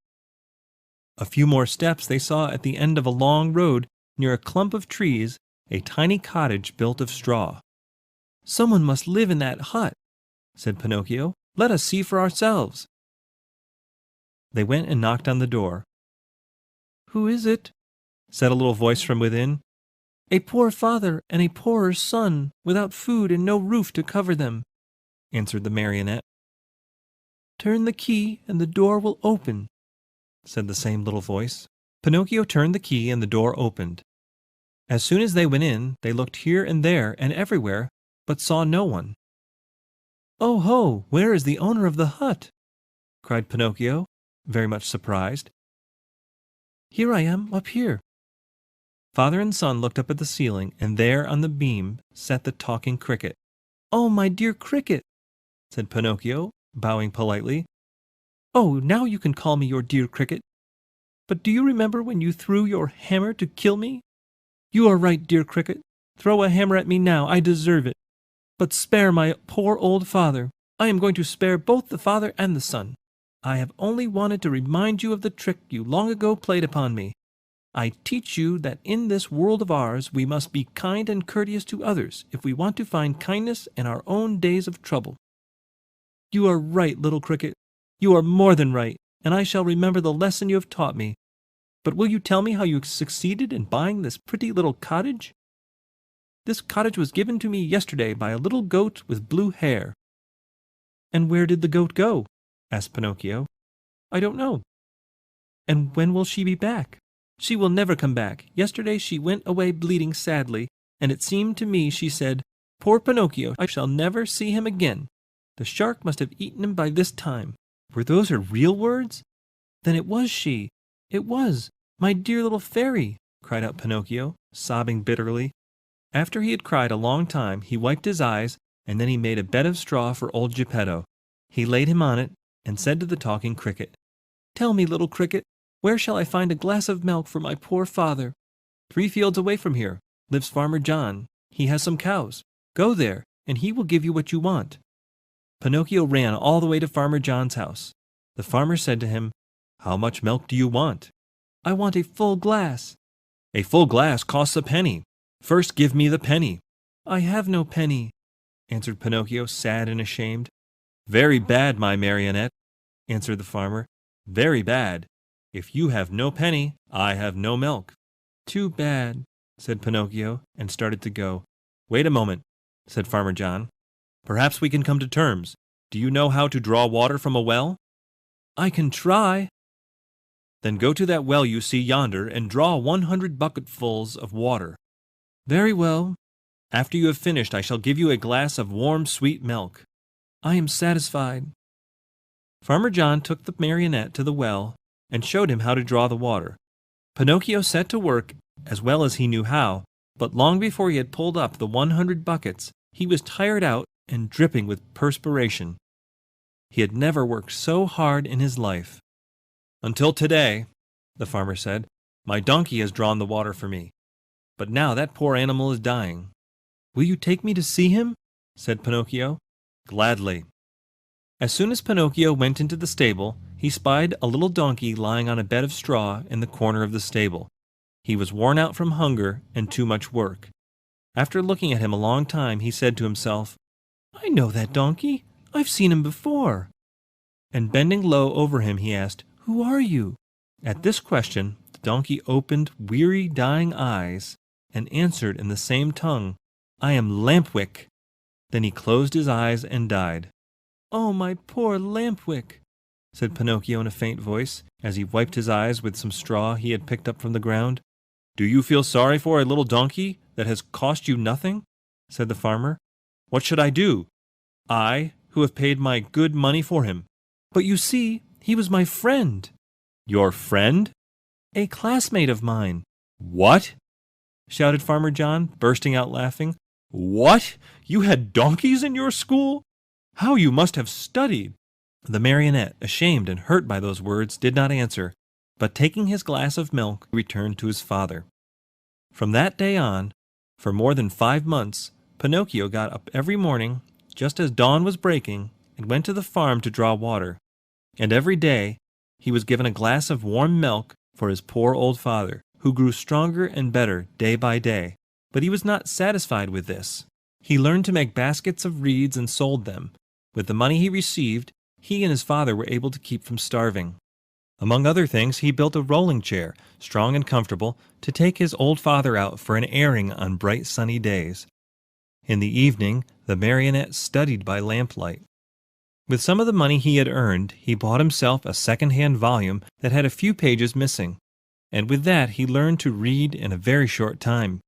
A few more steps they saw at the end of a long road, near a clump of trees, a tiny cottage built of straw. "Someone must live in that hut," said Pinocchio. "Let us see for ourselves." They went and knocked on the door. "Who is it?" said a little voice from within. "A poor father and a poorer son, without food and no roof to cover them," answered the marionette. "Turn the key and the door will open," said the same little voice. Pinocchio turned the key and the door opened. As soon as they went in, they looked here and there and everywhere, but saw no one. "Oh ho! Where is the owner of the hut?" cried Pinocchio, very much surprised. "Here I am, up here." Father and son looked up at the ceiling, and there on the beam sat the talking cricket. "Oh, my dear cricket," said Pinocchio, bowing politely. "Oh, now you can call me your dear cricket. But do you remember when you threw your hammer to kill me? You are right, dear cricket. Throw a hammer at me now, I deserve it. But spare my poor old father. I am going to spare both the father and the son. I have only wanted to remind you of the trick you long ago played upon me. I teach you that in this world of ours we must be kind and courteous to others if we want to find kindness in our own days of trouble. You are right, little cricket. You are more than right, and I shall remember the lesson you have taught me. But will you tell me how you succeeded in buying this pretty little cottage? This cottage was given to me yesterday by a little goat with blue hair." "And where did the goat go?" asked Pinocchio. "I don't know." "And when will she be back?" "She will never come back. Yesterday she went away bleeding sadly, and it seemed to me she said, 'Poor Pinocchio, I shall never see him again. The shark must have eaten him by this time.'" "Were those her real words? Then it was she. It was, my dear little fairy," cried out Pinocchio, sobbing bitterly. After he had cried a long time, he wiped his eyes, and then he made a bed of straw for old Geppetto. He laid him on it, and said to the talking cricket, "Tell me, little cricket, where shall I find a glass of milk for my poor father? 3 fields away from here lives Farmer John. He has some cows. Go there, and he will give you what you want." Pinocchio ran all the way to Farmer John's house. The farmer said to him, "How much milk do you want?" "I want a full glass." "A full glass costs a penny. First give me the penny." "I have no penny," answered Pinocchio, sad and ashamed. "Very bad, my marionette," answered the farmer. "Very bad. If you have no penny, I have no milk." "Too bad," said Pinocchio, and started to go. "Wait a moment," said Farmer John. "Perhaps we can come to terms. Do you know how to draw water from a well?" "I can try." "Then go to that well you see yonder and draw 100 bucketfuls of water." "Very well." "After you have finished, I shall give you a glass of warm, sweet milk." "I am satisfied." Farmer John took the marionette to the well and showed him how to draw the water. Pinocchio set to work as well as he knew how, but long before he had pulled up the 100 buckets, he was tired out and dripping with perspiration. He had never worked so hard in his life. "Until today," the farmer said, "my donkey has drawn the water for me. But now that poor animal is dying." "Will you take me to see him?" said Pinocchio. "Gladly." As soon as Pinocchio went into the stable, he spied a little donkey lying on a bed of straw in the corner of the stable. He was worn out from hunger and too much work. After looking at him a long time, he said to himself, "I know that donkey. I've seen him before." And bending low over him, he asked, "Who are you?" At this question, the donkey opened weary, dying eyes and answered in the same tongue, "I am Lampwick." Then he closed his eyes and died. "Oh, my poor Lampwick," said Pinocchio in a faint voice, as he wiped his eyes with some straw he had picked up from the ground. "Do you feel sorry for a little donkey that has cost you nothing?" said the farmer. "What should I do? I, who have paid my good money for him." "But you see, he was my friend." "Your friend?" "A classmate of mine." "What?" shouted Farmer John, bursting out laughing. "What? You had donkeys in your school? How you must have studied!" The marionette, ashamed and hurt by those words, did not answer, but taking his glass of milk, returned to his father. From that day on, for more than 5 months, Pinocchio got up every morning, just as dawn was breaking, and went to the farm to draw water. And every day he was given a glass of warm milk for his poor old father, who grew stronger and better day by day. But he was not satisfied with this. He learned to make baskets of reeds and sold them. With the money he received, he and his father were able to keep from starving. Among other things, he built a rolling chair, strong and comfortable, to take his old father out for an airing on bright sunny days. In the evening, the marionette studied by lamplight. With some of the money he had earned, he bought himself a second-hand volume that had a few pages missing, and with that he learned to read in a very short time.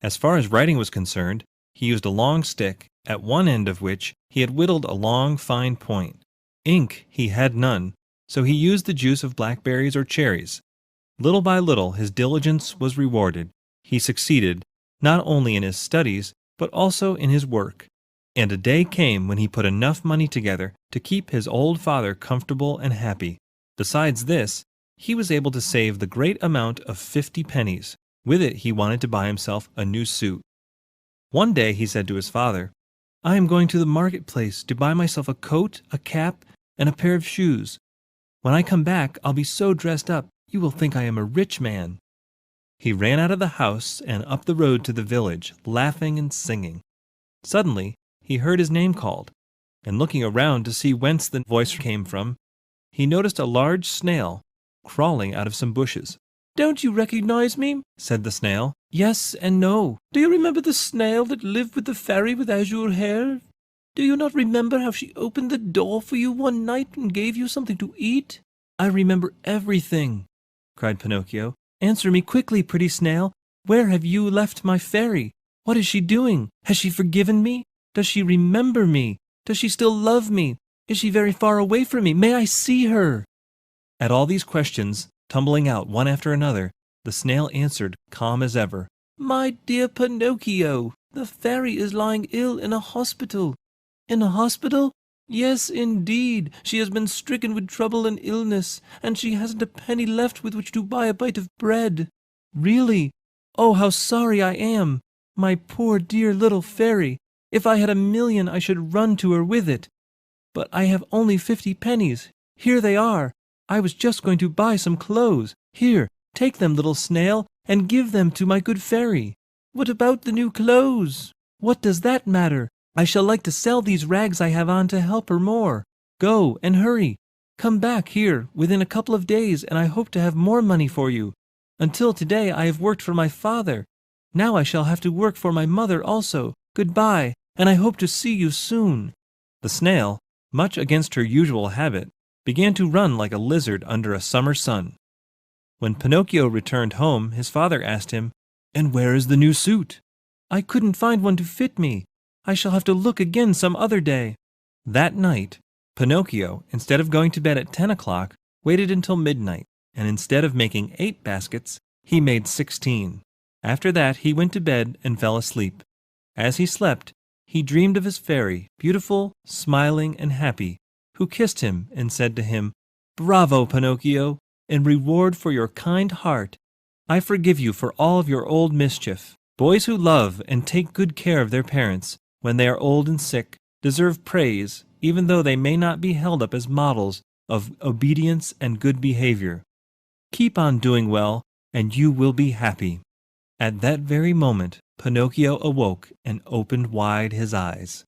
As far as writing was concerned, he used a long stick, at one end of which he had whittled a long, fine point. Ink he had none, so he used the juice of blackberries or cherries. Little by little his diligence was rewarded. He succeeded, not only in his studies, but also in his work. And a day came when he put enough money together to keep his old father comfortable and happy. Besides this, he was able to save the great amount of 50 pennies. With it he wanted to buy himself a new suit. One day he said to his father, "I am going to the marketplace to buy myself a coat, a cap, and a pair of shoes. When I come back, I'll be so dressed up, you will think I am a rich man." He ran out of the house and up the road to the village, laughing and singing. Suddenly, he heard his name called, and looking around to see whence the voice came from, he noticed a large snail crawling out of some bushes. "Don't you recognize me?" said the snail. "Yes and no. Do you remember the snail that lived with the fairy with azure hair? Do you not remember how she opened the door for you one night and gave you something to eat?" "I remember everything," cried Pinocchio. "Answer me quickly, pretty snail. Where have you left my fairy? What is she doing? Has she forgiven me? Does she remember me? Does she still love me? Is she very far away from me? May I see her?" At all these questions, tumbling out one after another, the snail answered, calm as ever, "My dear Pinocchio, the fairy is lying ill in a hospital." "In a hospital?" "Yes, indeed. She has been stricken with trouble and illness, and she hasn't a penny left with which to buy a bite of bread." "Really? Oh, how sorry I am! My poor dear little fairy! If I had 1,000,000, I should run to her with it. But I have only 50 pennies. Here they are. I was just going to buy some clothes. Here, take them, little snail, and give them to my good fairy." "What about the new clothes?" "What does that matter? I shall like to sell these rags I have on to help her more. Go and hurry. Come back here within a couple of days, and I hope to have more money for you. Until today I have worked for my father. Now I shall have to work for my mother also. Goodbye, and I hope to see you soon." The snail, much against her usual habit, began to run like a lizard under a summer sun. When Pinocchio returned home, his father asked him, "And where is the new suit?" "I couldn't find one to fit me. I shall have to look again some other day." That night, Pinocchio, instead of going to bed at 10 o'clock, waited until midnight, and instead of making 8 baskets, he made 16. After that, he went to bed and fell asleep. As he slept, he dreamed of his fairy, beautiful, smiling, and happy, who kissed him and said to him, "Bravo, Pinocchio! In reward for your kind heart, I forgive you for all of your old mischief. Boys who love and take good care of their parents, when they are old and sick, deserve praise, even though they may not be held up as models of obedience and good behavior. Keep on doing well, and you will be happy." At that very moment, Pinocchio awoke and opened wide his eyes.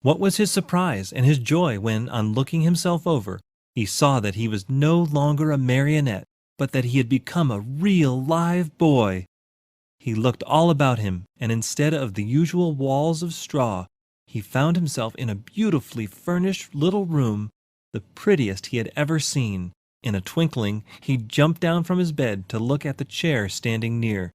What was his surprise and his joy when, on looking himself over, he saw that he was no longer a marionette, but that he had become a real live boy. He looked all about him, and instead of the usual walls of straw, he found himself in a beautifully furnished little room, the prettiest he had ever seen. In a twinkling, he jumped down from his bed to look at the chair standing near.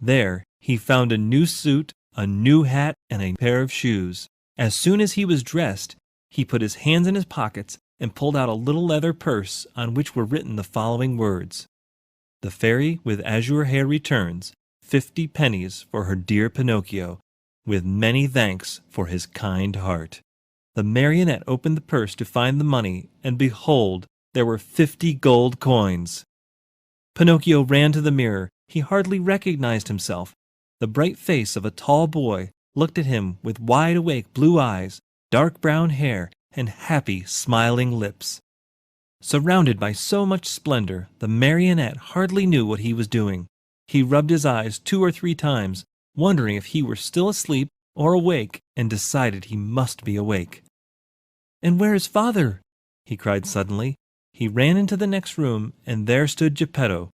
There he found a new suit, a new hat, and a pair of shoes. As soon as he was dressed, he put his hands in his pockets and pulled out a little leather purse on which were written the following words: "The fairy with azure hair returns 50 pennies for her dear Pinocchio, with many thanks for his kind heart." The marionette opened the purse to find the money, and behold, there were 50 gold coins. Pinocchio ran to the mirror. He hardly recognized himself. The bright face of a tall boy looked at him with wide-awake blue eyes, dark brown hair, and happy, smiling lips. Surrounded by so much splendor, the marionette hardly knew what he was doing. He rubbed his eyes 2 or 3 times, wondering if he were still asleep or awake, and decided he must be awake. "And where is father?" he cried suddenly. He ran into the next room, and there stood Geppetto,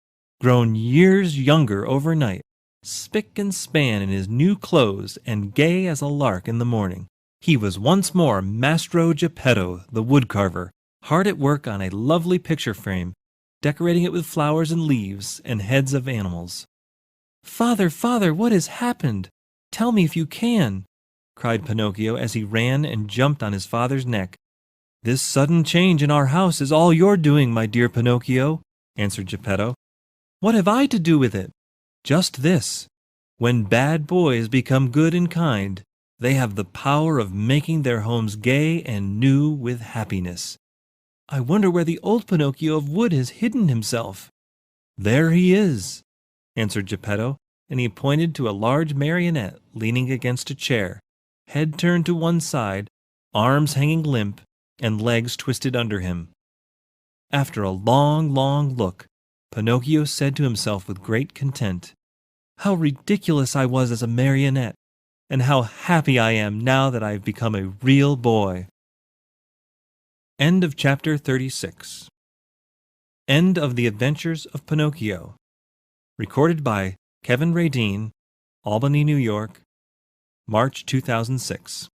grown years younger overnight, spick and span in his new clothes and gay as a lark in the morning. He was once more Mastro Geppetto, the woodcarver, hard at work on a lovely picture frame, decorating it with flowers and leaves and heads of animals. "Father, father, what has happened? Tell me if you can," cried Pinocchio as he ran and jumped on his father's neck. "This sudden change in our house is all your doing, my dear Pinocchio," answered Geppetto. "What have I to do with it? Just this: when bad boys become good and kind, they have the power of making their homes gay and new with happiness. I wonder where the old Pinocchio of wood has hidden himself." "There he is," answered Geppetto, and he pointed to a large marionette leaning against a chair, head turned to one side, arms hanging limp, and legs twisted under him. After a long, long look, Pinocchio said to himself with great content, "How ridiculous I was as a marionette, and how happy I am now that I have become a real boy." End of chapter 36. End of the Adventures of Pinocchio. Recorded by Kevin Radine, Albany, New York, March 2006.